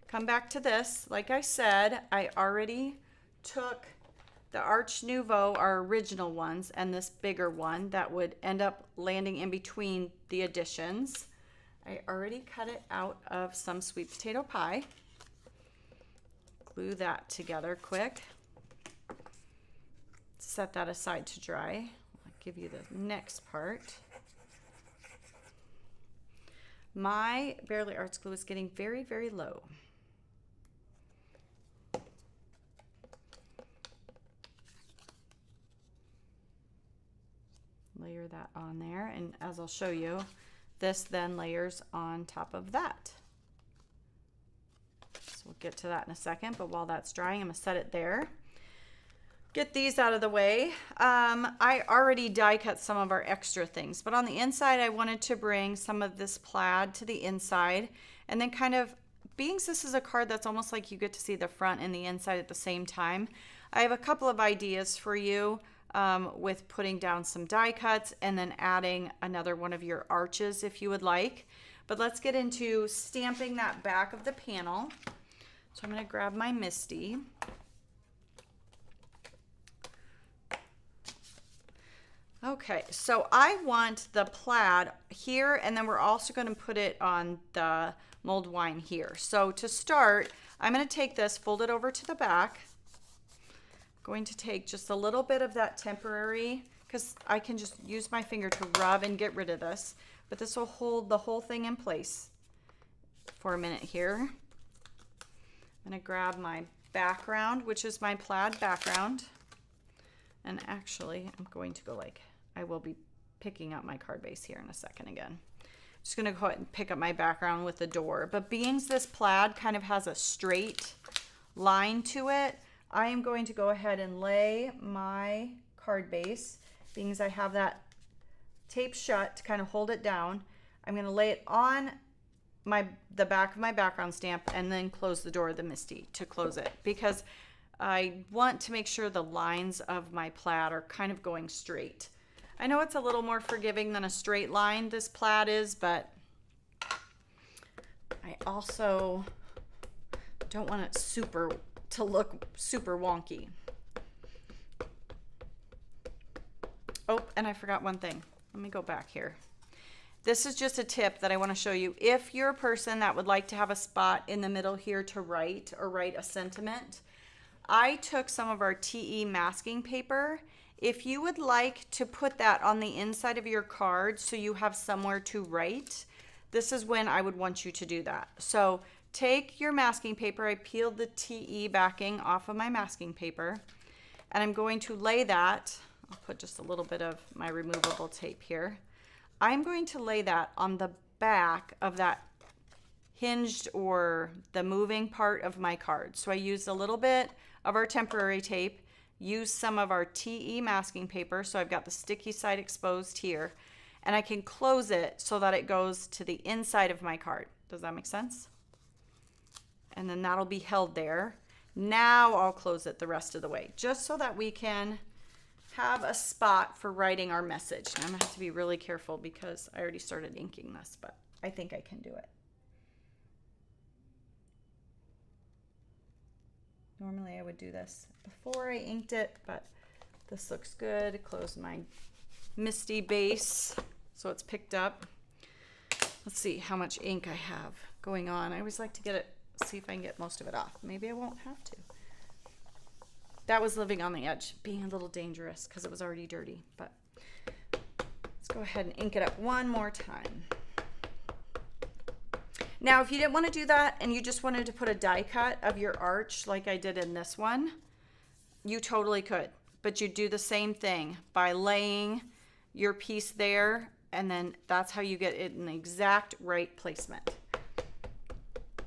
Come back to this. Like I said, I already took the Arch Nouveau, our original ones, and this bigger one that would end up landing in between the additions. I already cut it out of some sweet potato pie. Glue that together quick. Set that aside to dry. I'll give you the next part. My Barely Arts glue is getting very, very low. Layer that on there, and as I'll show you, this then layers on top of that. So we'll get to that in a second, but while that's drying, I'm going to set it there. Get these out of the way. I already die cut some of our extra things, but on the inside I wanted to bring some of this plaid to the inside, and then kind of, being this is a card that's almost like you get to see the front and the inside at the same time, I have a couple of ideas for you with putting down some die cuts and then adding another one of your arches if you would like. But let's get into stamping that back of the panel. So I'm going to grab my Misty. Okay, so I want the plaid here, and then we're also going to put it on the mulled wine here. So to start, I'm going to take this, fold it over to the back. Going to take just a little bit of that temporary, because I can just use my finger to rub and get rid of this, but this will hold the whole thing in place for a minute here. I'm going to grab my background, which is my plaid background, and actually I'm going to go like, I will be picking up my card base here in a second again. Just going to go ahead and pick up my background with the door, but being this plaid kind of has a straight line to it, I am going to go ahead and lay my card base, being as I have that tape shut to kind of hold it down. I'm going to lay it on the back of my background stamp and then close the door of the Misty to close it, because I want to make sure the lines of my plaid are kind of going straight. I know it's a little more forgiving than a straight line, this plaid is, but I also don't want it to look super wonky. Oh, and I forgot one thing. Let me go back here. This is just a tip that I want to show you. If you're a person that would like to have a spot in the middle here to write or write a sentiment, I took some of our TE masking paper. If you would like to put that on the inside of your card so you have somewhere to write, this is when I would want you to do that. So take your masking paper. I peeled the TE backing off of my masking paper, and I'm going to lay that, I'll put just a little bit of my removable tape here. I'm going to lay that on the back of that hinged or the moving part of my card. So I used a little bit of our temporary tape, used some of our TE masking paper, so I've got the sticky side exposed here, and I can close it so that it goes to the inside of my card. Does that make sense? And then that'll be held there. Now I'll close it the rest of the way, just so that we can have a spot for writing our message. Now I'm gonna have to be really careful because I already started inking this, but I think I can do it. Normally I would do this before I inked it, but this looks good. Close my misty base, so it's picked up. Let's see how much ink I have going on. I always like to get it, see if I can get most of it off. Maybe I won't have to. That was living on the edge, being a little dangerous because it was already dirty, but let's go ahead and ink it up one more time. Now, if you didn't want to do that and you just wanted to put a die cut of your arch like I did in this one, you totally could, but you do the same thing by laying your piece there, and then that's how you get it in the exact right placement.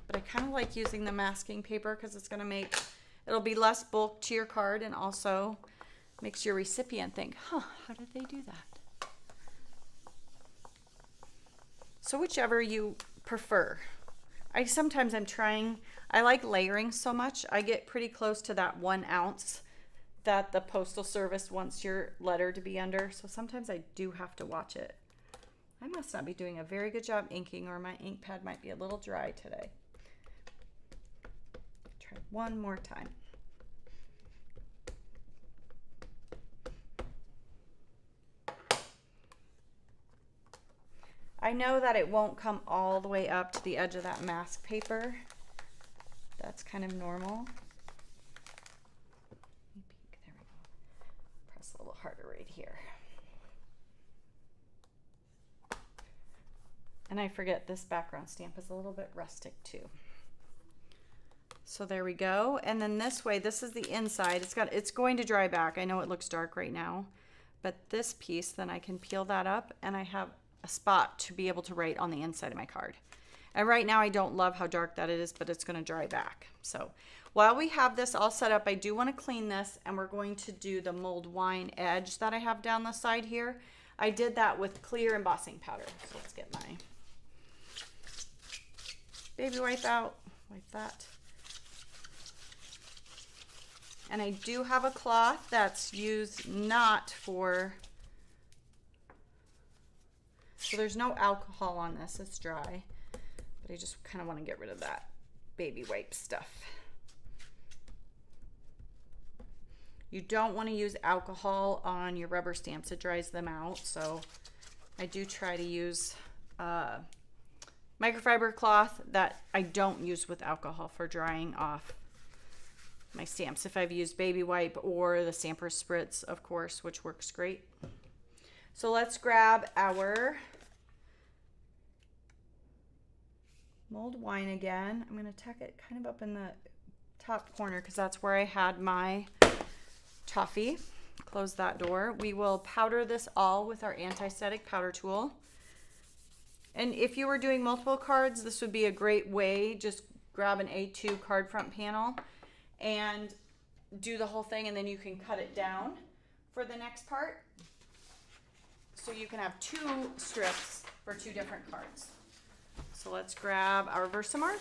But I kind of like using the masking paper because it's going to make, it'll be less bulk to your card and also makes your recipient think, huh, how did they do that? So whichever you prefer. Sometimes I'm trying, I like layering so much, I get pretty close to that 1 ounce that the Postal Service wants your letter to be under. So sometimes I do have to watch it. I must not be doing a very good job inking, or my ink pad might be a little dry today. Try one more time. I know that it won't come all the way up to the edge of that mask paper. That's kind of normal. There we go. Press a little harder right here. And I forget this background stamp is a little bit rustic too. So there we go. And then this way, this is the inside. It's going to dry back. I know it looks dark right now, but this piece, then I can peel that up and I have a spot to be able to write on the inside of my card. And right now I don't love how dark that it is, but it's going to dry back. So while we have this all set up, I do want to clean this, and we're going to do the mulled wine edge that I have down the side here. I did that with clear embossing powder. So let's get my baby wipe out, wipe that. And I do have a cloth that's used not for, so there's no alcohol on this, it's dry, but I just kind of want to get rid of that baby wipe stuff. You don't want to use alcohol on your rubber stamps, it dries them out, so I do try to use microfiber cloth that I don't use with alcohol for drying off my stamps. If I've used baby wipe or the Stamper Spritz, of course, which works great. So let's grab our mulled wine again. I'm going to tuck it kind of up in the top corner because that's where I had my toffee. Close that door. We will powder this all with our anti-static powder tool. And if you were doing multiple cards, this would be a great way. Just grab an A2 card front panel and do the whole thing, and then you can cut it down for the next part. So you can have 2 strips for 2 different cards. So let's grab our VersaMark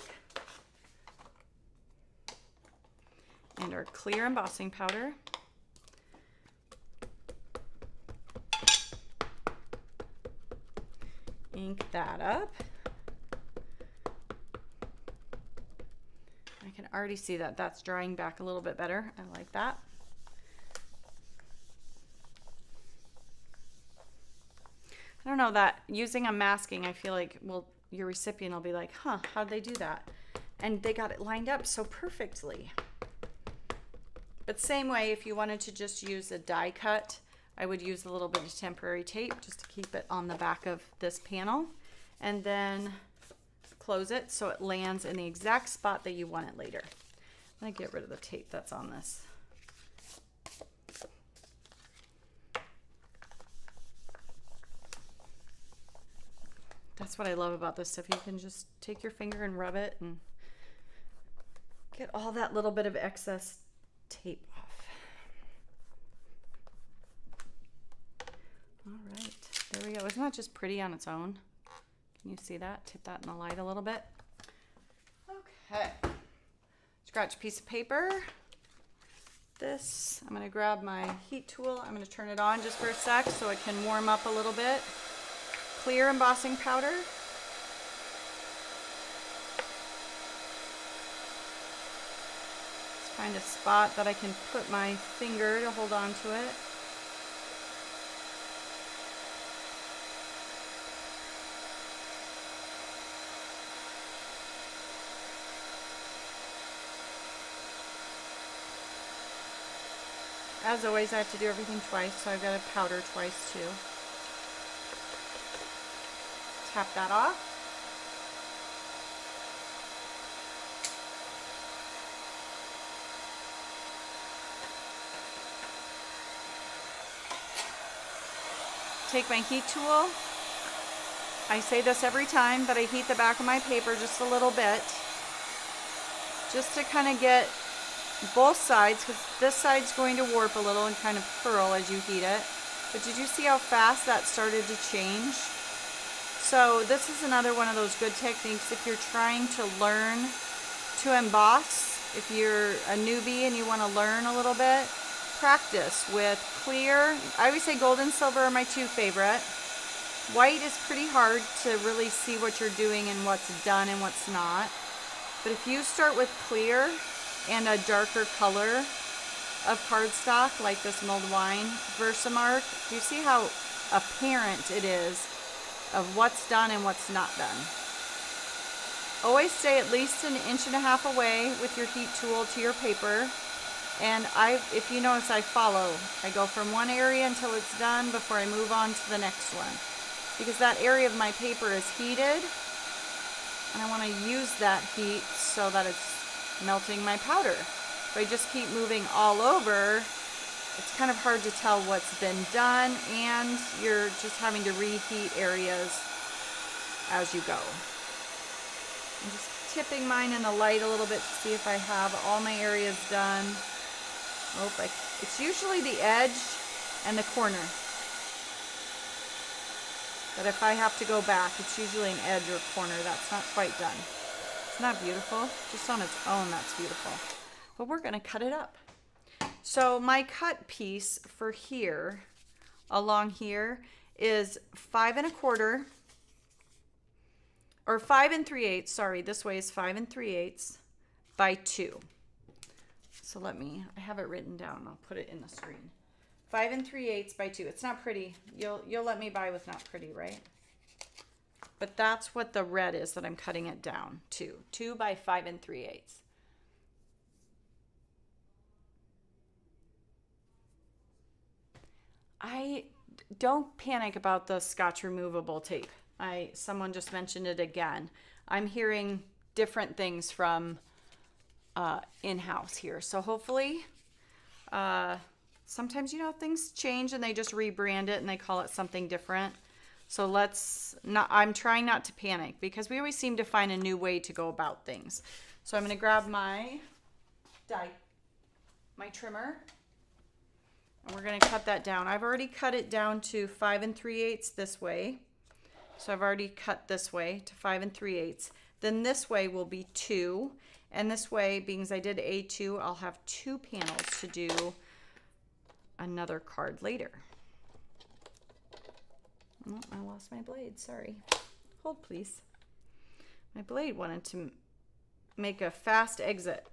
and our clear embossing powder. Ink that up. I can already see that that's drying back a little bit better. I like that. I don't know, that using a masking, I feel like, well, your recipient will be like, huh, how'd they do that? And they got it lined up so perfectly. But same way, if you wanted to just use a die cut, I would use a little bit of temporary tape just to keep it on the back of this panel, and then close it so it lands in the exact spot that you want it later. I'm gonna get rid of the tape that's on this. That's what I love about this stuff. You can just take your finger and rub it and get all that little bit of excess tape off. All right, there we go. Isn't that just pretty on its own? Can you see that? Tip that in the light a little bit. Okay. Scratch a piece of paper. This, I'm gonna grab my heat tool. I'm gonna turn it on just for a sec so it can warm up a little bit. Clear embossing powder. Let's find a spot that I can put my finger to hold on to it. as always, I have to do everything twice, so I've got to powder twice too. Tap that off. Take my heat tool. I say this every time, but I heat the back of my paper just a little bit, just to kind of get both sides, because this side's going to warp a little and kind of curl as you heat it. But did you see how fast that started to change? So this is another one of those good techniques if you're trying to learn to emboss. If you're a newbie and you want to learn a little bit, practice with clear. I always say gold and silver are my two favorite. White is pretty hard to really see what you're doing and what's done and what's not. But if you start with clear and a darker color of cardstock, like this mulled wine VersaMark, do you see how apparent it is of what's done and what's not done? Always stay at least 1.5 inches away with your heat tool to your paper. And if you notice, I go from one area until it's done before I move on to the next one. Because that area of my paper is heated, and I want to use that heat so that it's melting my powder. If I just keep moving all over, it's kind of hard to tell what's been done, and you're just having to reheat areas as you go. I'm just tipping mine in the light a little bit to see if I have all my areas done. Oh, it's usually the edge and the corner. But if I have to go back, it's usually an edge or corner. That's not quite done. It's not beautiful. Just on its own, that's beautiful. But we're going to cut it up. So my cut piece for here, along here, is 5 1/4, or 5 3/8. Sorry, this way is 5 3/8 by 2. So I have it written down. I'll put it in the screen. 5 3/8 by 2. It's not pretty. You'll let me buy with not pretty, right? But that's what the red is that I'm cutting it down to. 2 by 5 3/8. I don't panic about the Scotch removable tape. Someone just mentioned it again. I'm hearing different things from in-house here. So hopefully, sometimes, things change and they just rebrand it and they call it something different. So I'm trying not to panic because we always seem to find a new way to go about things. So I'm going to grab my trimmer, and we're going to cut that down. I've already cut it down to 5 3/8 this way. So I've already cut this way to 5 3/8. Then this way will be 2. And this way, being as I did A2, I'll have 2 panels to do another card later. Oh, I lost my blade, sorry. Hold please. My blade wanted to make a fast exit.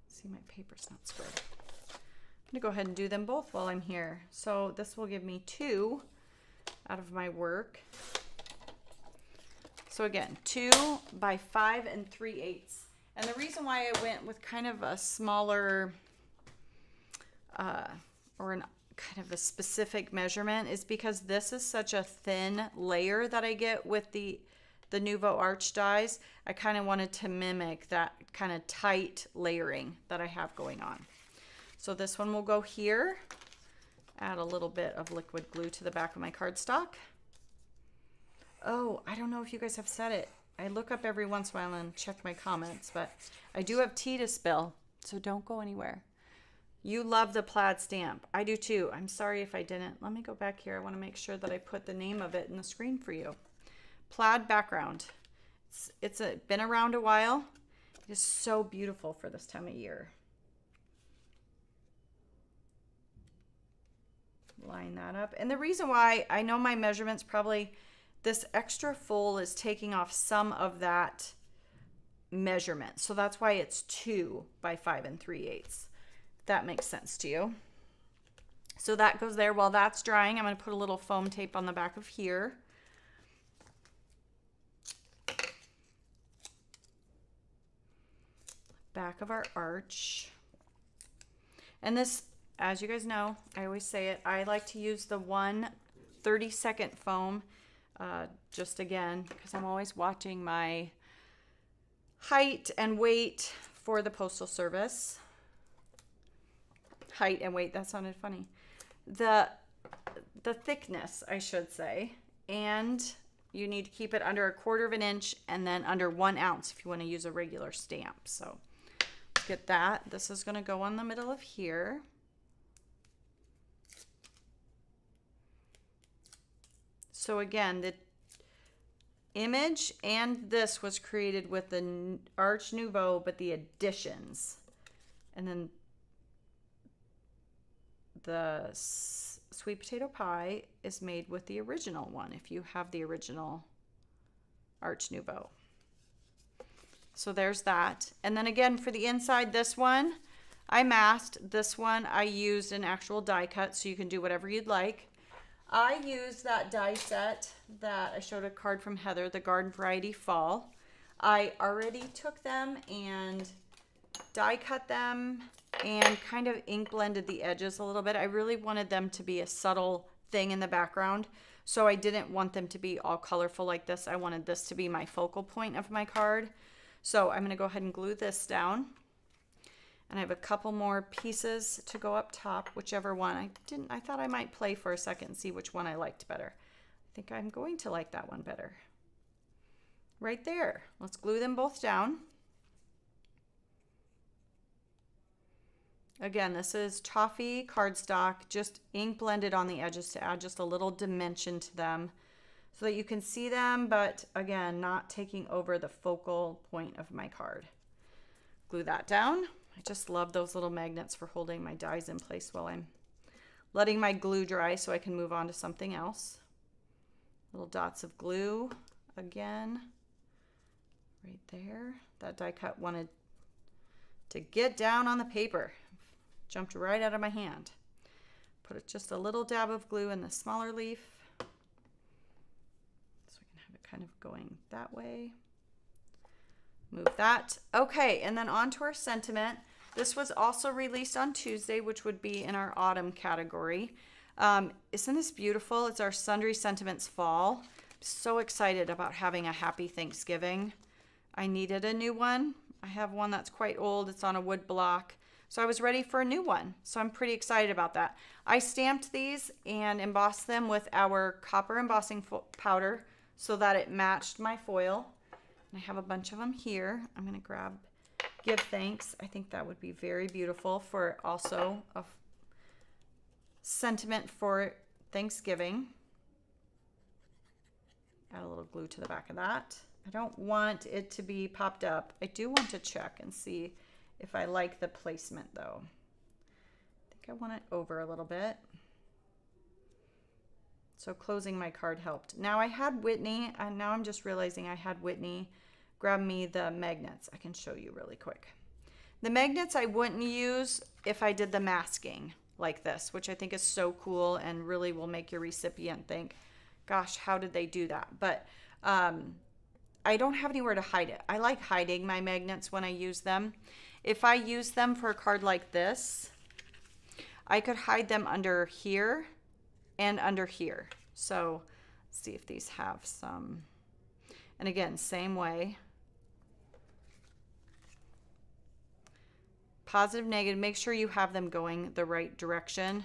See, my paper's not spread. I'm gonna go ahead and do them both while I'm here. So this will give me 2 out of my work. So again, 2 by 5 3/8. And the reason why I went with kind of a smaller kind of a specific measurement is because this is such a thin layer that I get with the Nouveau arch dies. I kind of wanted to mimic that kind of tight layering that I have going on. So this one will go here. Add a little bit of liquid glue to the back of my cardstock. Oh, I don't know if you guys have said it. I look up every once in a while and check my comments, but I do have tea to spill, so don't go anywhere. You love the plaid stamp. I do too. I'm sorry if I didn't. Let me go back here. I want to make sure that I put the name of it in the screen for you. Plaid background. It's been around a while. It is so beautiful for this time of year. Line that up. And the reason why I know my measurements probably, this extra fold is taking off some of that measurement. So that's why it's 2 by 5 3/8. If that makes sense to you. So that goes there. While that's drying, I'm going to put a little foam tape on the back of here. Back of our arch. And this, as you guys know, I always say it, I like to use the 1/32 foam, just again, because I'm always watching my height and weight for the Postal Service. Height and weight, that sounded funny. The thickness, I should say, and you need to keep it under 1/4 of an inch and then under 1 ounce if you want to use a regular stamp. So let's get that. This is going to go on the middle of here. So again, the image and this was created with the Arch Nouveau, but the additions. And then the sweet potato pie is made with the original one, if you have the original Arch Nouveau. So there's that. And then again, for the inside, this one I masked. This one I used an actual die cut, so you can do whatever you'd like. I used that die set that I showed a card from Heather, the Garden Variety Fall. I already took them and die cut them and kind of ink blended the edges a little bit. I really wanted them to be a subtle thing in the background, so I didn't want them to be all colorful like this. I wanted this to be my focal point of my card. So I'm going to go ahead and glue this down. And I have a couple more pieces to go up top, whichever one. I thought I might play for a second and see which one I liked better. I think I'm going to like that one better. Right there. Let's glue them both down. Again, this is Toffee cardstock, just ink blended on the edges to add just a little dimension to them so that you can see them, but again, not taking over the focal point of my card. Glue that down. I just love those little magnets for holding my dies in place while I'm letting my glue dry so I can move on to something else. Little dots of glue again, right there. That die cut wanted to get down on the paper. Jumped right out of my hand. Put just a little dab of glue in the smaller leaf so we can have it kind of going that way. Move that. Okay, and then on to our sentiment. This was also released on Tuesday, which would be in our autumn category. Isn't this beautiful? It's our Sundry Sentiments Fall. I'm so excited about having a happy Thanksgiving. I needed a new one. I have one that's quite old. It's on a wood block. So I was ready for a new one. So I'm pretty excited about that. I stamped these and embossed them with our copper embossing powder so that it matched my foil. I have a bunch of them here. I'm going to grab Give Thanks. I think that would be very beautiful for also a sentiment for Thanksgiving. Add a little glue to the back of that. I don't want it to be popped up. I do want to check and see if I like the placement though. I think I want it over a little bit. So closing my card helped. Now I had Whitney, and now I'm just realizing I had Whitney grab me the magnets. I can show you really quick. The magnets I wouldn't use if I did the masking like this, which I think is so cool and really will make your recipient think, gosh, how did they do that? But I don't have anywhere to hide it. I like hiding my magnets when I use them. If I use them for a card like this, I could hide them under here and under here. So let's see if these have some, and again, same way. Positive, negative, make sure you have them going the right direction.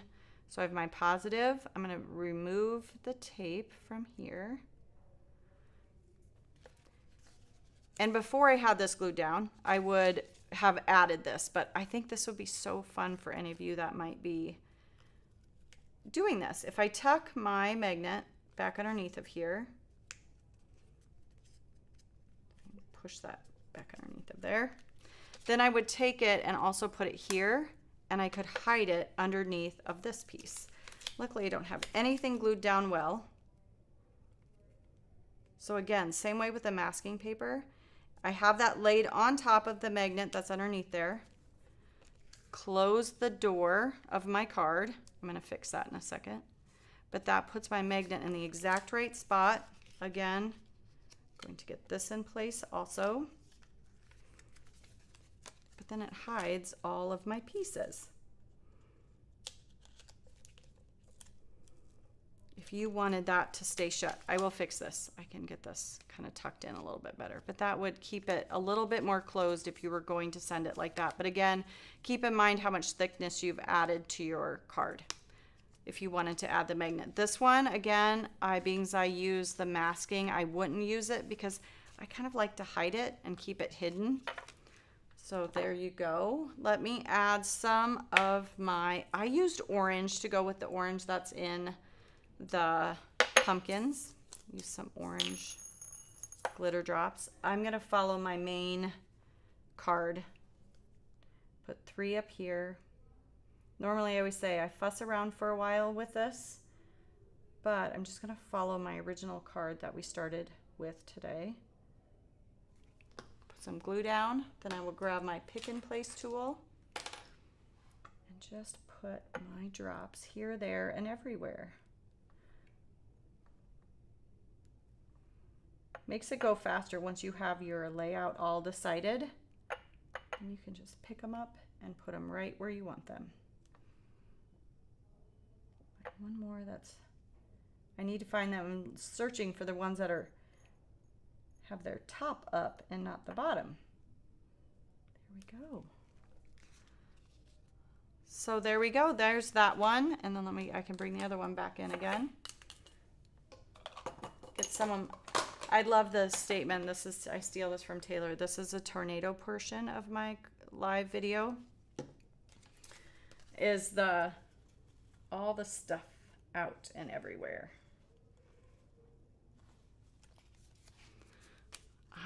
So I have my positive. I'm going to remove the tape from here. And before I had this glued down, I would have added this, but I think this would be so fun for any of you that might be doing this. If I tuck my magnet back underneath of here, push that back underneath of there, then I would take it and also put it here, and I could hide it underneath of this piece. Luckily, I don't have anything glued down well. So again, same way with the masking paper. I have that laid on top of the magnet that's underneath there. Close the door of my card. I'm going to fix that in a second. But that puts my magnet in the exact right spot. Again, I'm going to get this in place also. But then it hides all of my pieces. if you wanted that to stay shut, I will fix this. I can get this kind of tucked in a little bit better, but that would keep it a little bit more closed if you were going to send it like that. But again, keep in mind how much thickness you've added to your card if you wanted to add the magnet. This one, again, being as I use the masking, I wouldn't use it because I kind of like to hide it and keep it hidden. So there you go. Let me add some of my, I used orange to go with the orange that's in the pumpkins. Use some orange glitter drops. I'm gonna follow my main card. Put 3 up here. Normally I always say I fuss around for a while with this, but I'm just gonna follow my original card that we started with today. Put some glue down, then I will grab my pick and place tool and just put my drops here, there, and everywhere. Makes it go faster once you have your layout all decided. And you can just pick them up and put them right where you want them. One more that's, I need to find them. I'm searching for the ones that have their top up and not the bottom. There we go. So there we go. There's that one. And then I can bring the other one back in again. Get some of, I love the statement. This is, I steal this from Taylor. This is a tornado portion of my live video. Is all the stuff out and everywhere.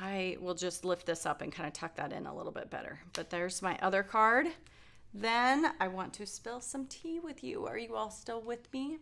I will just lift this up and kind of tuck that in a little bit better. But there's my other card. Then I want to spill some tea with you. Are you all still with me?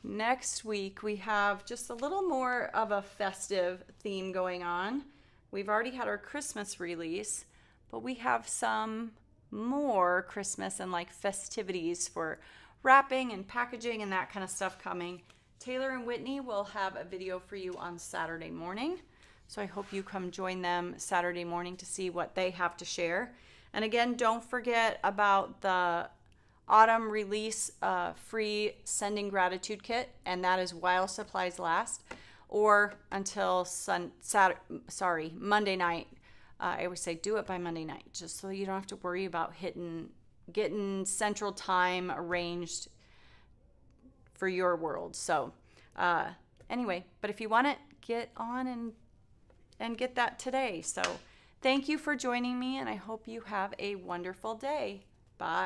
Next week, we have just a little more of a festive theme going on. We've already had our Christmas release, but we have some more Christmas and like festivities for wrapping and packaging and that kind of stuff coming. Taylor and Whitney will have a video for you on Saturday morning. So I hope you come join them Saturday morning to see what they have to share. And again, don't forget about the autumn release free sending gratitude kit, and that is while supplies last, or until Monday night. I always say do it by Monday night, just so you don't have to worry about getting Central Time arranged for your world. So anyway, but if you want it, get on and get that today. So thank you for joining me, and I hope you have a wonderful day. Bye.